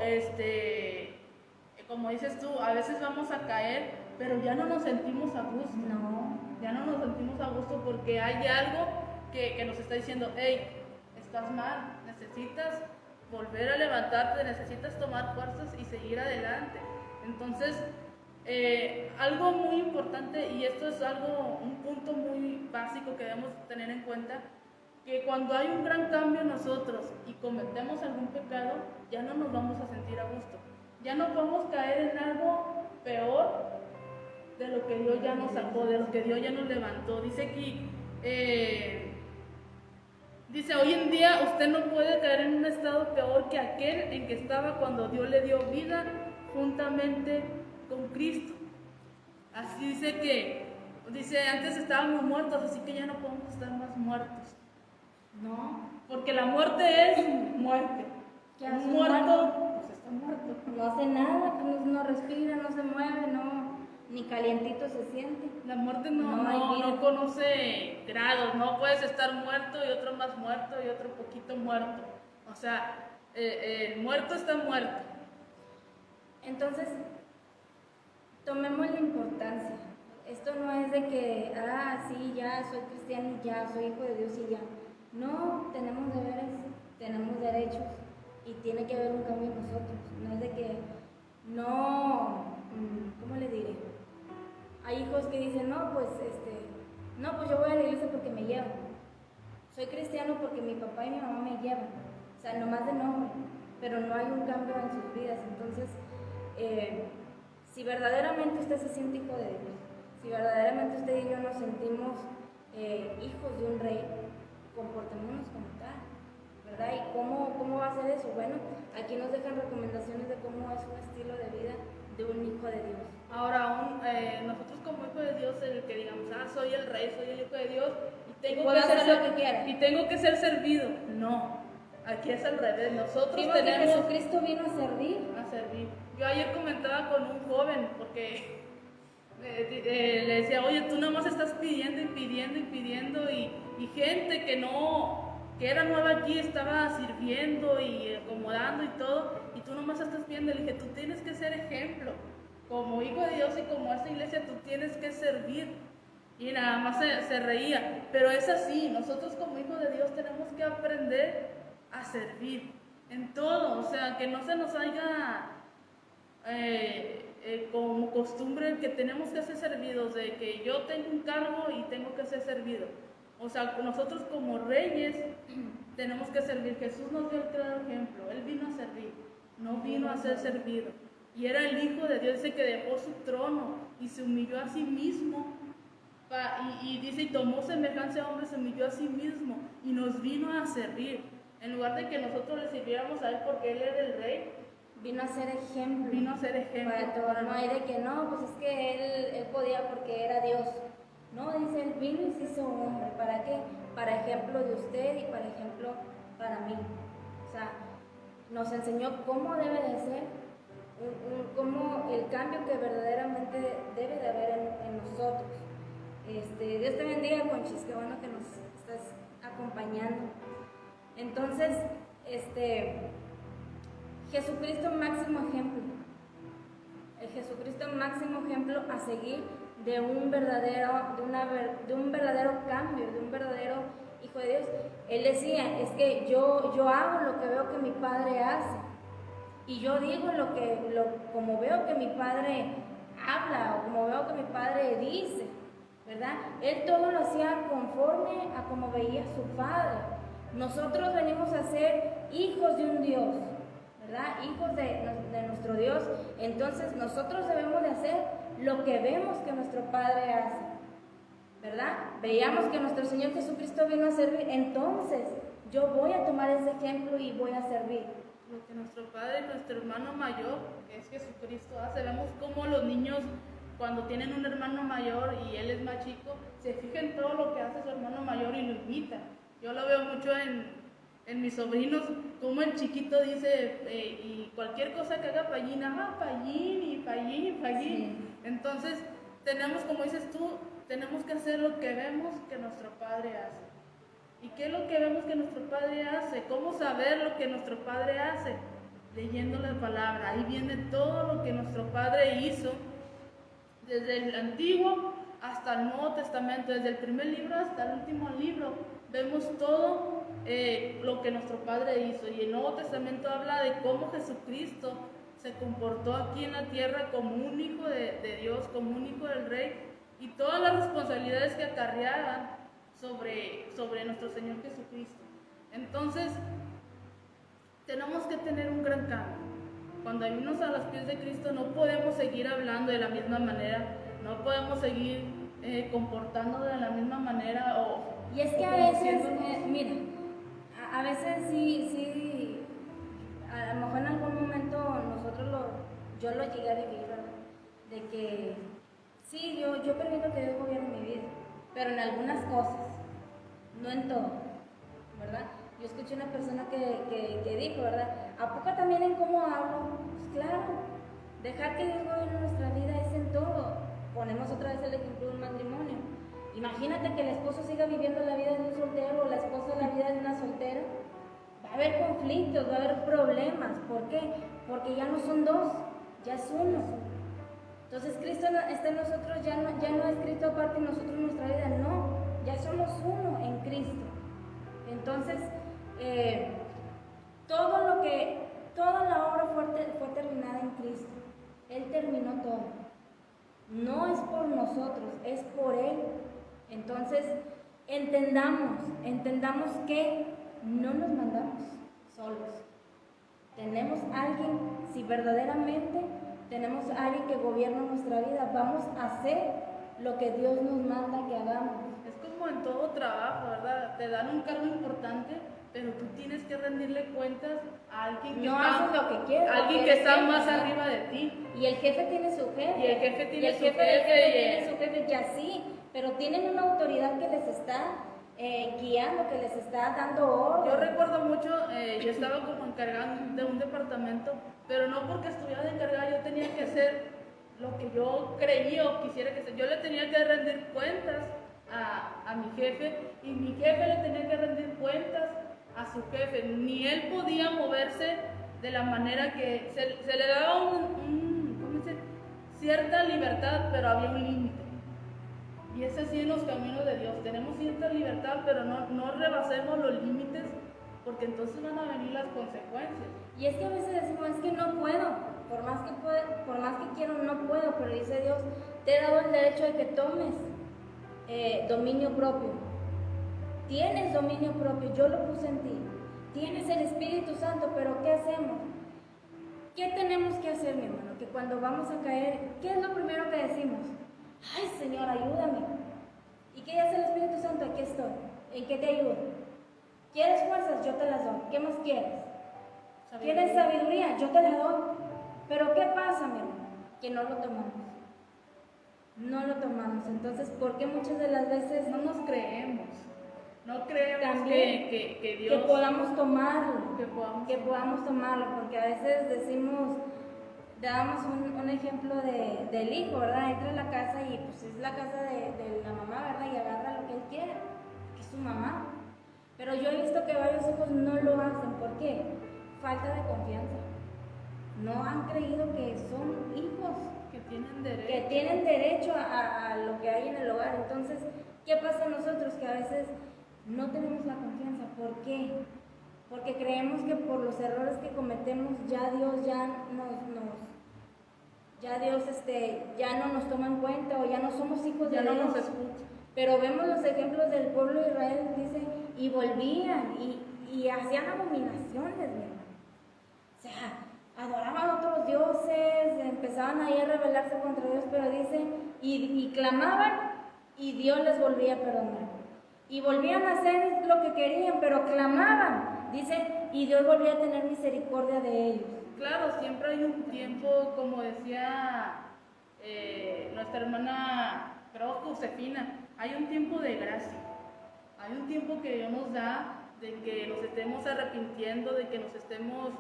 como dices tú, a veces vamos a caer, pero ya no nos sentimos a gusto. No. Ya no nos sentimos a gusto porque hay algo que nos está diciendo, hey, estás mal, necesitas volver a levantarte, necesitas tomar fuerzas y seguir adelante. Entonces, algo muy importante, y esto es un punto muy básico que debemos tener en cuenta, que cuando hay un gran cambio en nosotros y cometemos algún pecado, ya no nos vamos a sentir a gusto. Ya no podemos caer en algo peor de lo que Dios ya nos sacó, de lo que Dios ya nos levantó. Dice aquí, dice, hoy en día usted no puede caer en un estado peor que aquel en que estaba cuando Dios le dio vida juntamente con Cristo. Así dice, antes estábamos muertos, así que ya no podemos estar más muertos. No. Porque la muerte es muerte. ¿Qué hace Un muerto, pues está muerto. No hace nada, pues no respira, no se mueve, ni calientito se siente. La muerte No hay vida. no conoce grados, no puedes estar muerto y otro más muerto y otro poquito muerto. O sea, el muerto está muerto. Entonces, tomemos la importancia. Esto no es de que, sí, ya soy cristiano y ya soy hijo de Dios y ya. No, tenemos deberes, tenemos derechos y tiene que haber un cambio en nosotros. No es de que, no, ¿cómo le diré? Hay hijos que dicen, no, pues yo voy a la iglesia porque me llevan. Soy cristiano porque mi papá y mi mamá me llevan. O sea, nomás de nombre, pero no hay un cambio en sus vidas. Entonces, si verdaderamente usted se siente hijo de Dios, si verdaderamente usted y yo nos sentimos hijos de un rey, comportémonos como tal, ¿verdad? ¿Y cómo va a ser eso? Bueno, aquí nos dejan recomendaciones de cómo es un estilo de vida de un hijo de Dios. Ahora, nosotros como hijo de Dios, el que digamos, soy el rey, soy el hijo de Dios y tengo puedo hacer lo que quiera. Y tengo que ser servido. No, aquí es al revés. Nosotros Digo tenemos que Jesucristo vino a servir. Yo ayer comentaba con un joven porque le decía, oye, tú nada más estás pidiendo y pidiendo y pidiendo y gente que era nueva aquí estaba sirviendo y acomodando y todo, y tú nomás estás pidiendo. Le dije, tú tienes que ser ejemplo. Como hijo de Dios y como esta iglesia, tú tienes que servir. Y nada más se reía. Pero es así, nosotros como hijos de Dios tenemos que aprender a servir en todo. O sea, que no se nos haga como costumbre que tenemos que ser servidos, de que yo tengo un cargo y tengo que ser servido. O sea, nosotros como reyes tenemos que servir. Jesús nos dio el claro ejemplo. Él vino a servir, no vino a ser servido. Y era el Hijo de Dios, dice que dejó su trono y se humilló a sí mismo. Y dice, y tomó semejanza a hombre, se humilló a sí mismo y nos vino a servir. En lugar de que nosotros le sirviéramos a Él porque Él era el Rey, vino a ser ejemplo. Vino a ser ejemplo. Para todo. No hay de que no, pues es que él podía porque era Dios. No, dice, Él vino y se hizo hombre. ¿Para qué? Para ejemplo de usted y para ejemplo para mí. O sea, nos enseñó cómo debe de ser, cómo el cambio que verdaderamente debe de haber en nosotros. Dios te bendiga, Conchis, qué bueno que nos estás acompañando. Entonces, Jesucristo máximo ejemplo, el Jesucristo máximo ejemplo a seguir de un verdadero cambio, de un verdadero Hijo de Dios. Él decía, es que yo hago lo que veo que mi Padre hace, y yo digo como veo que mi Padre habla, o como veo que mi Padre dice, ¿verdad? Él todo lo hacía conforme a como veía su Padre. Nosotros venimos a ser hijos de un Dios, ¿verdad? Hijos de nuestro Dios. Entonces nosotros debemos de hacer lo que vemos que nuestro Padre hace, ¿verdad? Veíamos que nuestro Señor Jesucristo vino a servir, entonces yo voy a tomar ese ejemplo y voy a servir. Lo que nuestro Padre y nuestro hermano mayor, que es Jesucristo, hace. Vemos cómo los niños, cuando tienen un hermano mayor y él es más chico, se fijan en todo lo que hace su hermano mayor y lo imitan. Yo lo veo mucho en mis sobrinos, como el chiquito dice, y cualquier cosa que haga Pallín, Pallín, y Pallín, y Pallín. Sí. Entonces, tenemos, como dices tú, tenemos que hacer lo que vemos que nuestro Padre hace. ¿Y qué es lo que vemos que nuestro Padre hace? ¿Cómo saber lo que nuestro Padre hace? Leyendo la palabra. Ahí viene todo lo que nuestro Padre hizo, desde el Antiguo hasta el Nuevo Testamento, desde el primer libro hasta el último libro. Vemos todo lo que nuestro Padre hizo. Y el Nuevo Testamento habla de cómo Jesucristo se comportó aquí en la tierra como un hijo de Dios, como un hijo del Rey, y todas las responsabilidades que acarreaban sobre nuestro Señor Jesucristo. Entonces, tenemos que tener un gran cambio. Cuando venimos a los pies de Cristo, no podemos seguir hablando de la misma manera, no podemos seguir comportando de la misma manera. Y es que a veces, mira, a veces sí, a lo mejor en algún momento yo lo llegué a vivir, ¿verdad? De que sí, yo permito que Dios gobierne mi vida, pero en algunas cosas, no en todo, ¿verdad? Yo escuché una persona que dijo, ¿verdad? ¿A poco también en cómo hablo? Pues claro, dejar que Dios gobierne nuestra vida es en todo. Ponemos otra vez el ejemplo de un matrimonio. Imagínate que el esposo siga viviendo la vida de un soltero o la esposa la vida de una soltera. Va a haber conflictos, va a haber problemas. ¿Por qué? Porque ya no son dos, ya es uno. Entonces Cristo está en nosotros, ya no es Cristo aparte de nosotros en nuestra vida, no, ya somos uno en Cristo. Entonces, toda la obra fue terminada en Cristo. Él terminó todo. No es por nosotros, es por Él. Entonces, entendamos que no nos mandamos solos. Tenemos alguien, si verdaderamente tenemos a alguien que gobierna nuestra vida, vamos a hacer lo que Dios nos manda que hagamos. Es como en todo trabajo, ¿verdad? Te dan un cargo importante, pero tú tienes que rendirle cuentas a alguien que está más arriba de ti. Y el jefe tiene su jefe. Y el jefe tiene su jefe, y así, pero tienen una autoridad que les está guiando, que les está dando orden. Yo recuerdo mucho, yo estaba como encargada de un departamento, pero no porque estuviera de encargada, yo tenía que hacer lo que yo creía o quisiera que sea. Yo le tenía que rendir cuentas a mi jefe, y mi jefe le tenía que rendir cuentas a su jefe. Ni él podía moverse de la manera que se le daba cierta libertad, pero había un límite. Y es así en los caminos de Dios. Tenemos cierta libertad, pero no rebasemos los límites, porque entonces van a venir las consecuencias. Y es que a veces decimos, es que no puedo, por más que quiero, no puedo, pero dice Dios, te he dado el derecho de que tomes dominio propio. Tienes dominio propio, yo lo puse en ti. Tienes el Espíritu Santo, pero ¿qué hacemos? ¿Qué tenemos que hacer, mi hermano? Que cuando vamos a caer, ¿qué es lo primero que decimos? Ay, Señor, ayúdame. ¿Y qué hace el Espíritu Santo? Aquí estoy. ¿En qué te ayudo? ¿Quieres fuerzas? Yo te las doy. ¿Qué más quieres? ¿Quieres sabiduría? Yo te la doy. Pero ¿qué pasa, mi hermano? Que no lo tomamos. No lo tomamos. Entonces, ¿por qué muchas de las veces no nos creemos? No creemos también que Dios... que podamos tomarlo, que podamos tomarlo, porque a veces decimos, dábamos un ejemplo del hijo, ¿verdad? Entra a la casa y pues es la casa de la mamá, ¿verdad? Y agarra lo que él quiere, que es su mamá. Pero yo he visto que varios hijos no lo hacen. ¿Por qué? Falta de confianza. No han creído que son hijos, que tienen derecho a lo que hay en el hogar. Entonces, ¿qué pasa a nosotros? Que a veces no tenemos la confianza. ¿Por qué? Porque creemos que por los errores que cometemos ya Dios ya ya no nos toma en cuenta, o ya no somos hijos de ya Dios. no nos escucha. Pero vemos los ejemplos del pueblo de Israel, dice, y volvían y hacían abominaciones, mi hermano. O sea, adoraban a otros dioses, empezaban ahí a rebelarse contra Dios, pero dice, y clamaban y Dios les volvía a perdonar. Y volvían a hacer lo que querían, pero clamaban, dice, y Dios volvía a tener misericordia de ellos. Claro, siempre hay un tiempo, como decía nuestra hermana, creo que Josefina, hay un tiempo de gracia, hay un tiempo que Dios nos da de que nos estemos arrepintiendo, de que nos estemos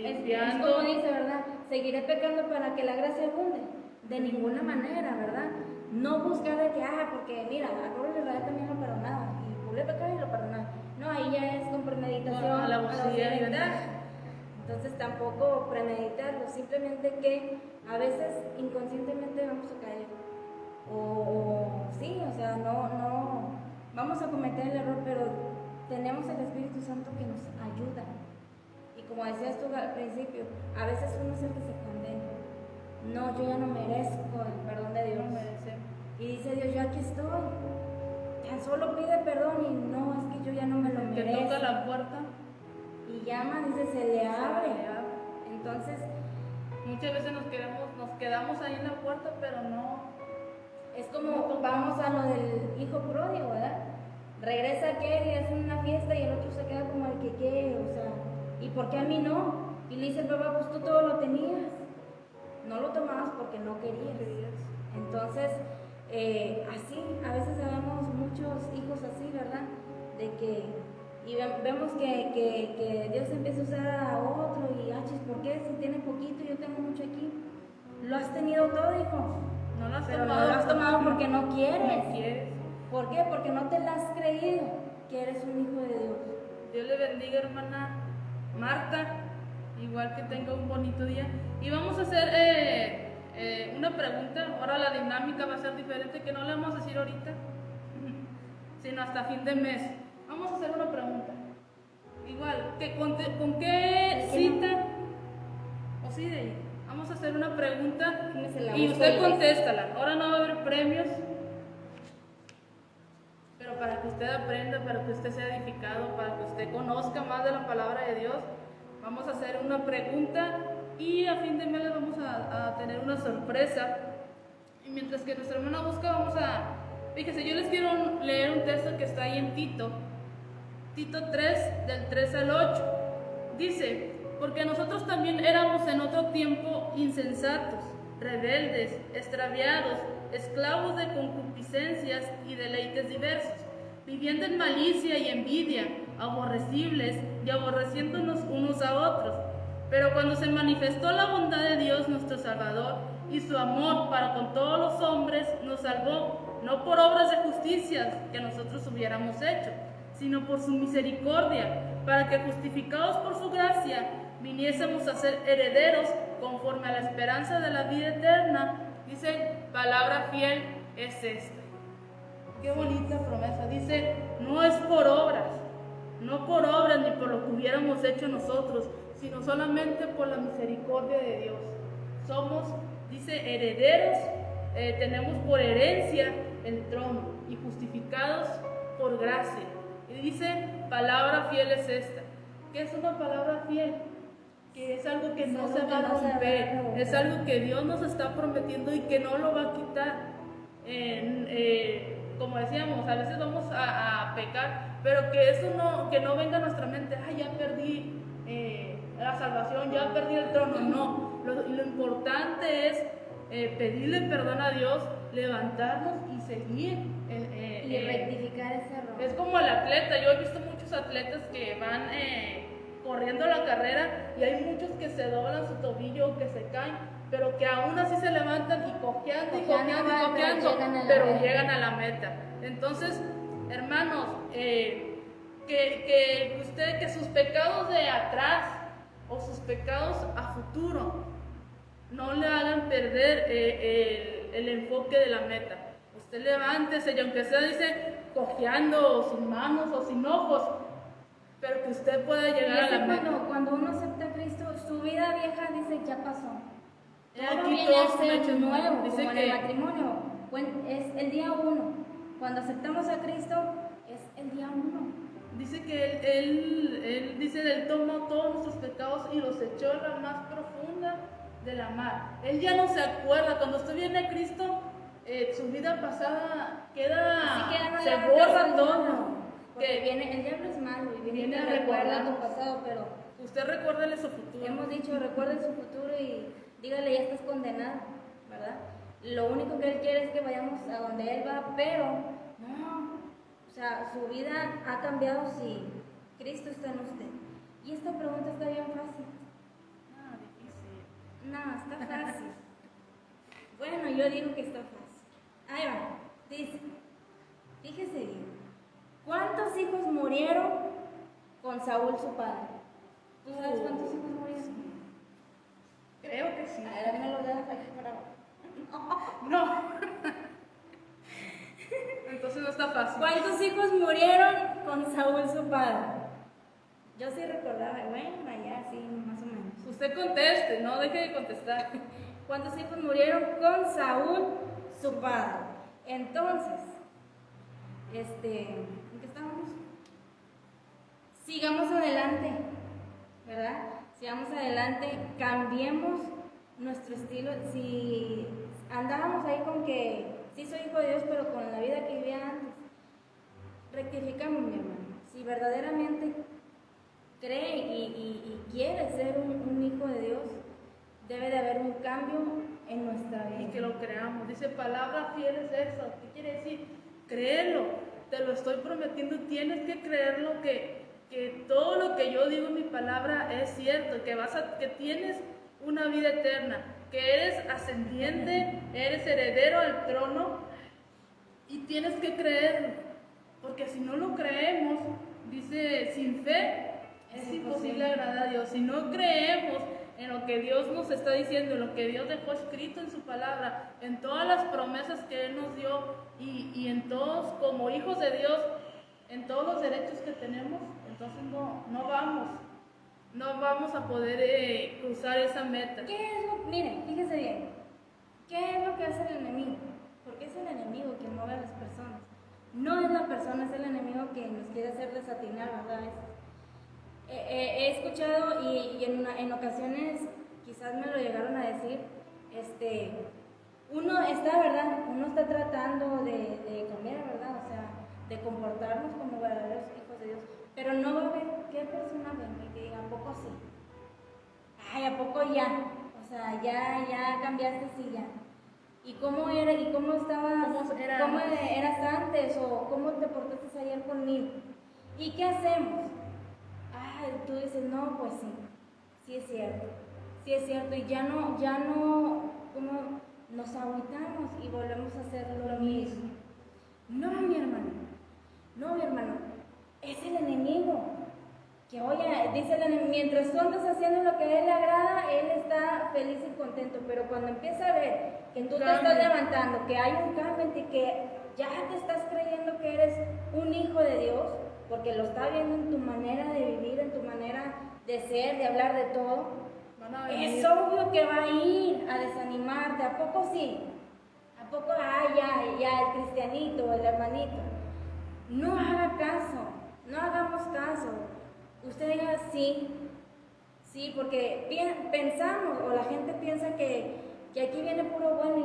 limpiando. Es como dice, ¿verdad? Seguiré pecando para que la gracia abunde. De ninguna manera, ¿verdad? No buscar de que, porque mira, a Pablo de Israel también lo perdonaban, y volvió a pecar y lo perdonaban. No, ahí ya es con premeditación, a la entonces tampoco premeditarlo, simplemente que a veces inconscientemente vamos a caer. Sí, o sea, no vamos a cometer el error, pero tenemos el Espíritu Santo que nos ayuda. Y como decías tú al principio, a veces uno es el que se condena. No, yo ya no merezco el perdón de Dios. Y dice Dios, yo aquí estoy. Tan solo pide perdón y no, es que yo ya no me lo merezco. Que toca la puerta y llama, dice, se le abre. Entonces, muchas veces nos quedamos ahí en la puerta, pero no. Es como vamos a lo del hijo pródigo, ¿verdad? Regresa aquel y hacen una fiesta y el otro se queda como el que quiere, o sea, ¿y por qué a mí no? Y le dice el papá, pues tú todo lo tenías. No lo tomabas porque no querías. Entonces, así, a veces vemos muchos hijos así, ¿verdad? De que, y vemos que Dios empieza a usar a otro y, ¿por qué? Si tiene poquito, yo tengo mucho aquí. Lo has tenido todo, hijo. No lo has pero tomado, no lo has tomado porque no quieres. No quieres. ¿Por qué? Porque no te la has creído que eres un hijo de Dios. Dios le bendiga, hermana Marta. Igual que tenga un bonito día. Y vamos a hacer una pregunta. Ahora la dinámica va a ser diferente, que no le vamos a decir ahorita, sino hasta fin de mes. Vamos a hacer una pregunta. Igual, ¿con qué cita? O sí, de ahí. Vamos a hacer una pregunta y usted contéstala. Ahora no va a haber premios, pero para que usted aprenda, para que usted sea edificado, para que usted conozca más de la palabra de Dios, vamos a hacer una pregunta y a fin de mes vamos a tener una sorpresa. Y mientras que nuestra hermana busca, fíjese, yo les quiero leer un texto que está ahí en Tito 3, del 3 al 8. Dice, porque nosotros también éramos en otro tiempo insensatos, rebeldes, extraviados, esclavos de concupiscencias y deleites diversos, viviendo en malicia y envidia, aborrecibles y aborreciéndonos unos a otros. Pero cuando se manifestó la bondad de Dios nuestro Salvador y su amor para con todos los hombres, nos salvó, no por obras de justicia que nosotros hubiéramos hecho, sino por su misericordia, para que justificados por su gracia, viniésemos a ser herederos conforme a la esperanza de la vida eterna. Dice, palabra fiel es esta. Qué bonita promesa. Dice, no es por obras, no por obras ni por lo que hubiéramos hecho nosotros, sino solamente por la misericordia de Dios. Somos, dice, herederos, tenemos por herencia el trono y justificados por gracia. Y dice, palabra fiel es esta. ¿Qué es una palabra fiel? Que es algo que no se va a romper, es algo que Dios nos está prometiendo y que no lo va a quitar. Como decíamos, a veces vamos a pecar, pero que no venga a nuestra mente, ya perdí la salvación, ya perdí el trono. No, lo importante es pedirle perdón a Dios, levantarnos y seguir. Y rectificar ese error. Es como el atleta. Yo he visto muchos atletas que van corriendo la carrera y hay muchos que se doblan su tobillo, que se caen, pero que aún así se levantan y cojeando, pero llegan a la meta. Entonces, hermanos, que sus pecados de atrás o sus pecados a futuro no le hagan perder el enfoque de la meta. Usted levántese y aunque sea, dice, cojeando, o sin manos o sin ojos, pero que usted pueda llegar a la meta. Cuando uno acepta a Cristo, su vida vieja, dice, ya pasó. Todo Aquí viene a todos ser hechos nuevo, dice como en que el matrimonio. Es el día 1. Cuando aceptamos a Cristo, es el día 1. Dice que él dice, Él tomó todos nuestros pecados y los echó en la más profunda de la mar. Él ya no se acuerda. Cuando usted viene a Cristo, su vida pasada se borra todo. Porque el diablo es malo y viene a recordar tu pasado, pero usted recuérdale su futuro. Hemos dicho, recuerde su futuro y dígale, ya estás condenado, ¿verdad? Lo único que él quiere es que vayamos a donde él va, pero no. O sea, su vida ha cambiado si Cristo está en usted. Y esta pregunta está bien fácil. Difícil. No, está fácil. Bueno, yo digo que está fácil. Ahí va. Dice, fíjese bien. ¿Cuántos hijos murieron con Saúl su padre? ¿Tú sabes cuántos hijos murieron? Creo que sí. A ver, me lo das aquí para abajo. No. Entonces no está fácil. ¿Cuántos hijos murieron con Saúl su padre? Yo sí recordaba, bueno, allá sí, más o menos. Usted conteste, no deje de contestar. ¿Cuántos hijos murieron con Saúl su padre? Entonces, ¿en qué estábamos? Sigamos adelante, ¿verdad? Sigamos adelante, cambiemos nuestro estilo. Si andábamos ahí con que sí soy hijo de Dios, pero con la vida que vivía antes, rectificamos, mi hermano. Si verdaderamente cree y quiere ser un hijo de Dios, debe de haber un cambio en nuestra vida. Y que lo creamos. Dice, palabra fiel es eso. ¿Qué quiere decir? Créelo. Te lo estoy prometiendo. Tienes que creerlo, que todo lo que yo digo en mi palabra es cierto, que tienes una vida eterna, que eres ascendiente, eres heredero al trono y tienes que creerlo, porque si no lo creemos, dice, sin fe es imposible agradar a Dios. Si no creemos en lo que Dios nos está diciendo, en lo que Dios dejó escrito en su palabra, en todas las promesas que Él nos dio y en todos, como hijos de Dios, en todos los derechos que tenemos, entonces no vamos a poder cruzar esa meta. Miren, fíjese bien, ¿qué es lo que hace el enemigo? Porque es el enemigo quien mueve a las personas. No es la persona, es el enemigo que nos quiere hacer desatinar, ¿verdad? He escuchado y en ocasiones quizás me lo llegaron a decir, uno está tratando de cambiar, ¿verdad? O sea, de comportarnos como verdaderos hijos de Dios, pero no va a haber qué persona venga y que diga, ¿a poco sí? Ay, ¿a poco ya? O sea, ya cambiaste, sí, ya. ¿Y cómo era? ¿Y cómo estabas? ¿Cómo eras antes? ¿O cómo te portaste ayer conmigo? ¿Y qué hacemos? Ay, tú dices, no, pues sí es cierto, y ya no, como nos agüitamos y volvemos a hacer lo mismo. No, mi hermano, es el enemigo. Que oye, dice el enemigo, mientras tú andas haciendo lo que a él le agrada, él está feliz y contento, pero cuando empieza a ver que tú te estás levantando, que hay un cambio en ti, que ya te estás creyendo que eres un hijo de Dios, porque lo está viendo en tu manera de vivir, en tu manera de ser, de hablar, de todo, es obvio que va a ir a desanimarte. ¿A poco sí? ¿A poco, ya el cristianito, el hermanito? No haga caso, no hagamos caso. Usted diga sí, porque pensamos, o la gente piensa que aquí viene puro bueno,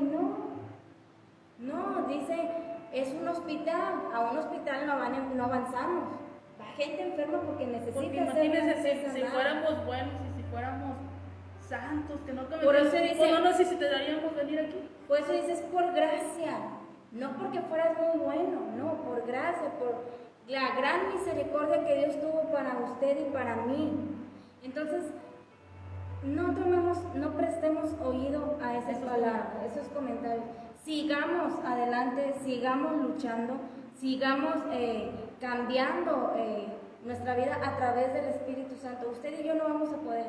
y no, dice, es un hospital, a un hospital no avanzamos, va gente enferma porque necesita porque imagínense si fuéramos buenos y si fuéramos santos, que no Por eso cometieron, dice- o no necesitaríamos venir aquí. Por eso dices por gracia, no porque fueras muy bueno, no, por gracia, por la gran misericordia que Dios tuvo para usted y para mí. Entonces, no prestemos oído a esas palabras, a esos comentarios. Sigamos adelante, sigamos luchando, sigamos cambiando nuestra vida a través del Espíritu Santo. Usted y yo no vamos a poder,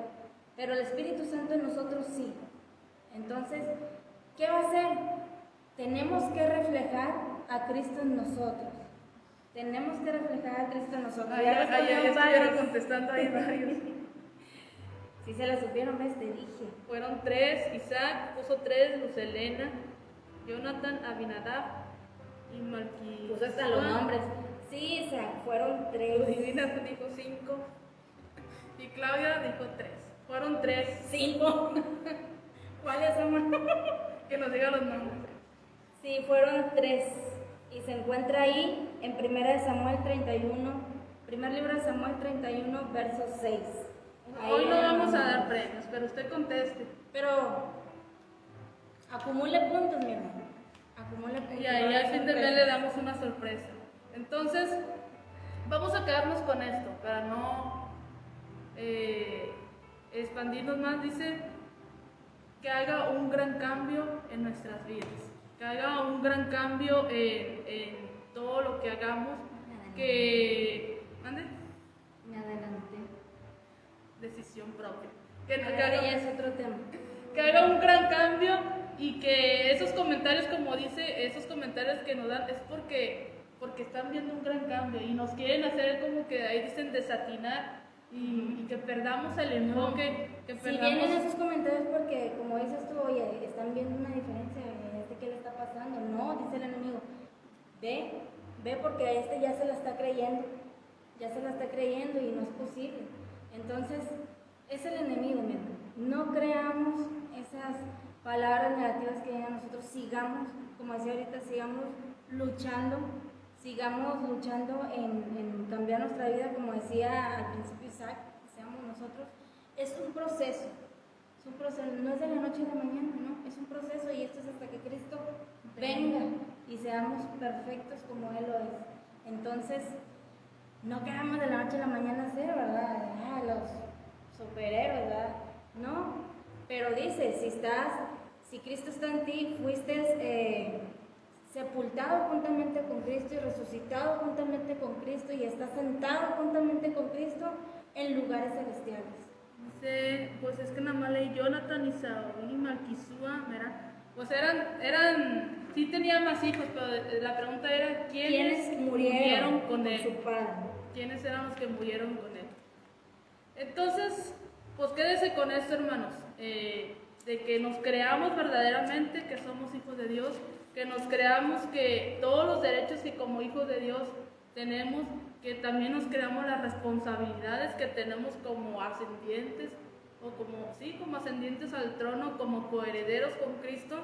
pero el Espíritu Santo en nosotros sí. Entonces, ¿qué va a hacer? Tenemos que reflejar a Cristo en nosotros. Tenemos que reflejar a Cristo en nosotros. Ahí Ya respondieron estuvieron varios. contestando ahí varios. Si se la supieron, ves, te dije. Fueron 3, Isaac puso 3, Luz Elena, Jonathan, Abinadab y Malquí. Puso hasta los nombres. Sí, fueron 3. Divina dijo 5 y Claudia dijo 3. Fueron 3. 5. ¿Cuáles son? Que nos diga los nombres. Sí, fueron 3. Y se encuentra ahí en 1 Samuel 31, primer libro de Samuel 31, verso 6. Ahí Hoy no en- vamos a dar premios, pero usted conteste. Pero acumule puntos, mi hermano. Acumule puntos. Y ahí al fin de mes le damos una sorpresa. Entonces, vamos a quedarnos con esto para no expandirnos más. Dice que haga un gran cambio en nuestras vidas, que haga un gran cambio en todo lo que hagamos. Que. ¿Mande? Me adelanté. Decisión propia. Que Ahora haga- ya es otro tema. que haga un gran cambio y que esos comentarios, como dice, esos comentarios que nos dan es porque están viendo un gran cambio y nos quieren hacer como que ahí dicen desatinar y que perdamos el enfoque, que Si vienen perdamos. esos comentarios porque, como dices tú, oye, están viendo una diferencia, ¿qué le está pasando? No, dice el enemigo, ve porque a este ya se la está creyendo y no es posible. Entonces, es el enemigo, mi hermano. No creamos esas palabras negativas que vienen a nosotros, sigamos, como decía ahorita, sigamos luchando en cambiar nuestra vida, como decía al principio Isaac, que seamos nosotros. Es un proceso, no es de la noche a la mañana, no, es un proceso y esto es hasta que Cristo venga y seamos perfectos como Él lo es. Entonces, no queramos de la noche a la mañana ser, ¿verdad? Los superhéroes, ¿verdad? No, pero dice, si Cristo está en ti, fuiste sepultado juntamente con Cristo y resucitado juntamente con Cristo y estás sentado juntamente con Cristo en lugares celestiales. Dice, pues es que nada más leí Jonathan y Saúl y Malquisúa, ¿verdad? Pues eran, sí tenían más hijos, pero la pregunta era, ¿quiénes murieron con él? su padre. ¿Quiénes eran los que murieron con él? Entonces, pues quédese con esto, hermanos, de que nos creamos verdaderamente que somos hijos de Dios, que nos creamos que todos los derechos que como hijos de Dios tenemos, que también nos creamos las responsabilidades que tenemos como ascendientes, o como ascendientes al trono, como coherederos con Cristo,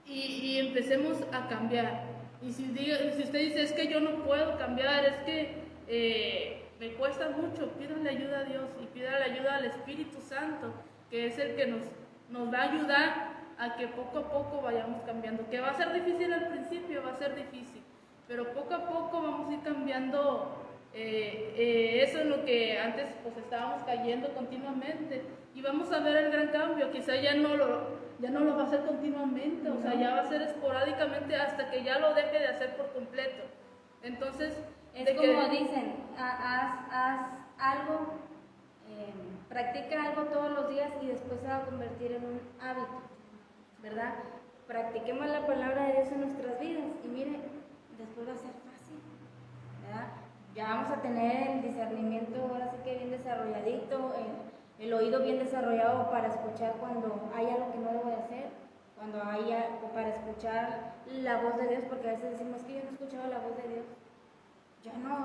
y empecemos a cambiar. Y si usted dice, es que yo no puedo cambiar, es que me cuesta mucho, pídale ayuda a Dios y pídale ayuda al Espíritu Santo, que es el que nos va a ayudar a que poco a poco vayamos cambiando. Que va a ser difícil al principio, va a ser difícil, pero poco a poco vamos a ir cambiando eso en lo que antes pues estábamos cayendo continuamente, y vamos a ver el gran cambio. Quizá ya no lo va a hacer continuamente, o sea, ya va a ser esporádicamente hasta que ya lo deje de hacer por completo. Entonces, Es como dicen, haz algo, practica algo todos los días y después se va a convertir en un hábito, ¿verdad? Practiquemos la palabra de Dios en nuestras vidas y mire, después va a ser fácil, ¿verdad? Ya vamos a tener el discernimiento ahora sí que bien desarrolladito, el oído bien desarrollado para escuchar cuando hay algo que no debo de hacer, para escuchar la voz de Dios, porque a veces decimos que yo no he escuchado la voz de Dios.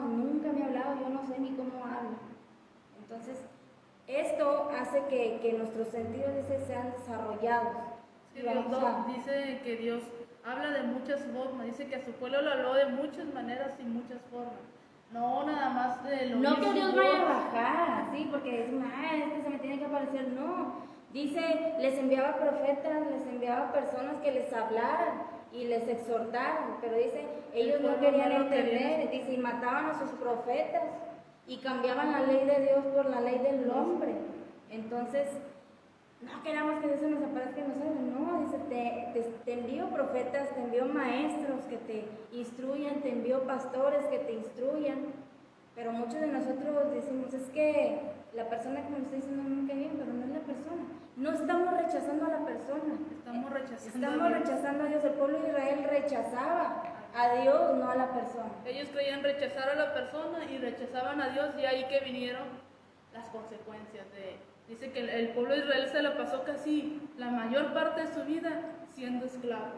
Nunca me ha hablado, yo no sé ni cómo habla. Entonces, esto hace que nuestros sentidos sean desarrollados. Sí, dice que Dios habla de muchas formas, dice que a su pueblo lo habló de muchas maneras y muchas formas. No, nada más de lo No que Dios vaya a bajar, así, porque dicen, es que se me tiene que aparecer. No, dice, les enviaba profetas, les enviaba personas que les hablaran y les exhortaran, pero dice, ellos no querían entender, dice, y mataban a sus profetas y cambiaban la ley de Dios por la ley del hombre. Entonces, no queramos que Dios se nos aparezca y nos hable, no, dice, te envío profetas, te envío maestros que te instruyan, te envío pastores que te instruyan, pero muchos de nosotros decimos, es que la persona que me está diciendo no me cae bien, pero no es la persona. No estamos rechazando a la persona, estamos rechazando a Dios. El pueblo de Israel rechazaba a Dios, no a la persona. Ellos creían rechazar a la persona y rechazaban a Dios, y ahí que vinieron las consecuencias dice que el pueblo de Israel se la pasó casi la mayor parte de su vida siendo esclavos,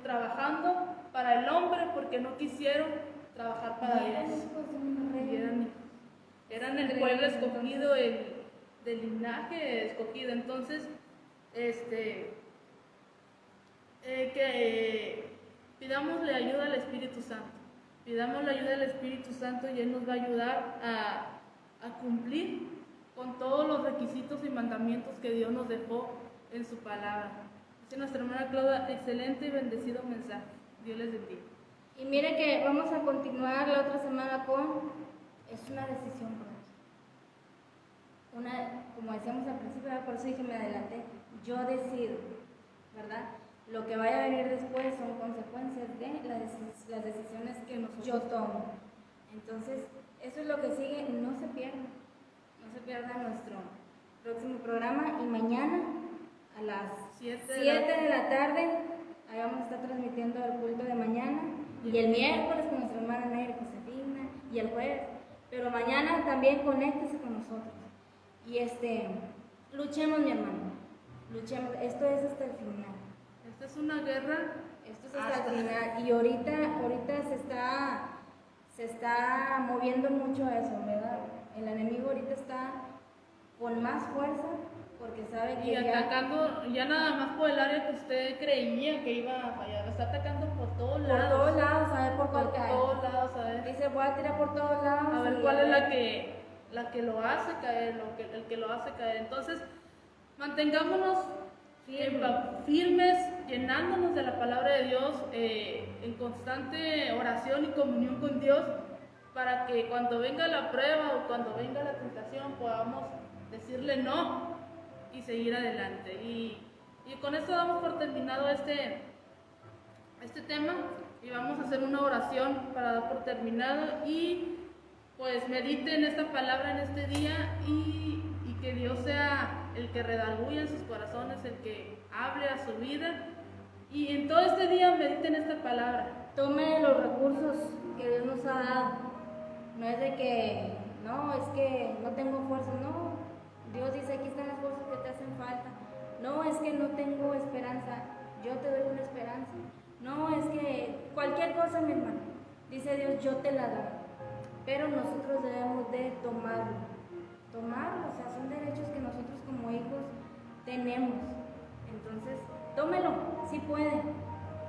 trabajando para el hombre porque no quisieron trabajar para Dios. Eran el pueblo escogido, del linaje escogido. Entonces, que pidámosle ayuda al Espíritu Santo. Pidámosle ayuda al Espíritu Santo y Él nos va a ayudar a cumplir con todos los requisitos y mandamientos que Dios nos dejó en su palabra. Dice nuestra hermana Claudia, excelente y bendecido mensaje. Dios les bendiga. Y mire que vamos a continuar la otra semana es una decisión propia. Como decíamos al principio, por eso dije me adelanté, yo decido, ¿verdad? Lo que vaya a venir después son consecuencias de las decisiones que yo tomo. Entonces, eso es lo que sigue, no se pierda nuestro próximo programa, y mañana a las 7 de la tarde ahí vamos a estar transmitiendo el culto de mañana, y el miércoles con nuestra hermana Nery Josefina, y el jueves, pero mañana también conéctese con nosotros y luchemos, mi hermano, luchemos, esto es hasta el final. Esta es una guerra. Esto es hasta el final, y ahorita se está moviendo mucho eso, ¿verdad? El enemigo ahorita está con más fuerza porque sabe que atacando ya nada más por el área que usted creía que iba a fallar, está atacando por todos lados. Por todos lados, a ver por cuál cae. Por todos lados, a ver. Dice, voy a tirar por todos lados. A ver cuál es la que lo hace caer, el que lo hace caer. Entonces, mantengámonos firmes, llenándonos de la palabra de Dios, en constante oración y comunión con Dios, para que cuando venga la prueba o cuando venga la tentación podamos decirle no y seguir adelante. Y con esto damos por terminado este tema, y vamos a hacer una oración para dar por terminado, y pues mediten esta palabra en este día, y que Dios sea el que redarguya en sus corazones, el que hable a su vida, y en todo este día mediten esta palabra. Tome los recursos que Dios nos ha dado. No es de que, no, es que no tengo fuerza, no. Dios dice, aquí están las cosas que te hacen falta. No, es que no tengo esperanza, yo te doy una esperanza. No, es que cualquier cosa, mi hermano, dice Dios, yo te la doy. Pero nosotros debemos de tomarlo, o sea, son derechos que nosotros como hijos tenemos. Entonces, tómelo, sí puede.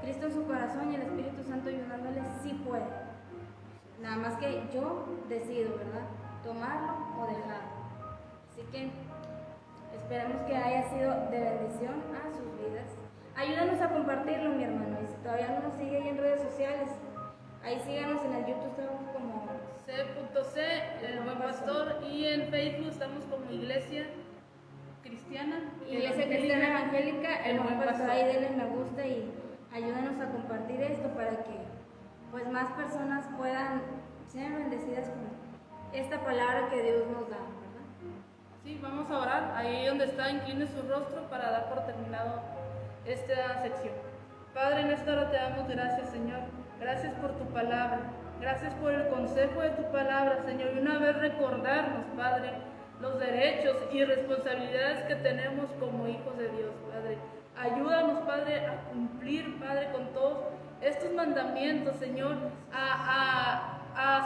Cristo en su corazón y el Espíritu Santo ayudándole, sí puede. Nada más que yo decido, ¿verdad? Tomarlo o dejarlo. Así que esperemos que haya sido de bendición a sus vidas. Ayúdanos a compartirlo, mi hermano. Y si todavía no nos sigue ahí en redes sociales, ahí síganos en el YouTube, estamos como C.C, el buen pastor, y en Facebook estamos como Iglesia Cristiana Evangélica, el buen pastor. Ahí denle me gusta y ayúdanos a compartir esto para que pues más personas puedan ser bendecidas con esta palabra que Dios nos da, ¿verdad? Sí, vamos a orar. Ahí donde está, incline su rostro para dar por terminado esta sección. Padre, en esta hora te damos gracias, Señor. Gracias por tu palabra. Gracias por el consejo de tu palabra, Señor. Y una vez recordarnos, Padre, los derechos y responsabilidades que tenemos como hijos de Dios, Padre. Ayúdanos, Padre, a cumplir, Padre, con todos estos mandamientos, Señor.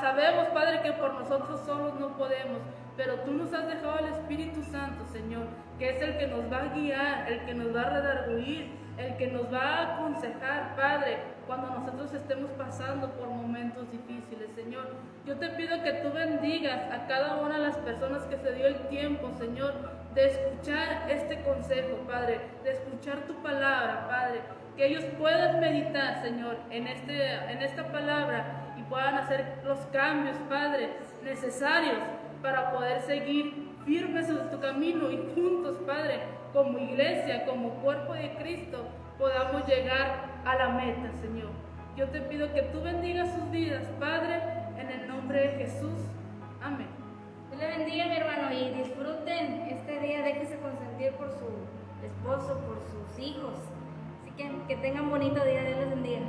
Sabemos, Padre, que por nosotros solos no podemos, pero tú nos has dejado al Espíritu Santo, Señor, que es el que nos va a guiar, el que nos va a redarguir, el que nos va a aconsejar, Padre, cuando nosotros estemos pasando por momentos difíciles, Señor. Yo te pido que tú bendigas a cada una de las personas que se dio el tiempo, Señor, de escuchar este consejo, Padre, de escuchar tu palabra, Padre, que ellos puedan meditar, Señor, en esta palabra y puedan hacer los cambios, Padre, necesarios para poder seguir firmes en tu camino y juntos, Padre, como iglesia, como cuerpo de Cristo, podamos llegar a la meta, Señor. Yo te pido que tú bendigas sus vidas, Padre, en el nombre de Jesús. Amén. Dios le bendiga, mi hermano, y disfruten este día, déjese consentir por su esposo, por sus hijos. Así que tengan bonito día, Dios les bendiga.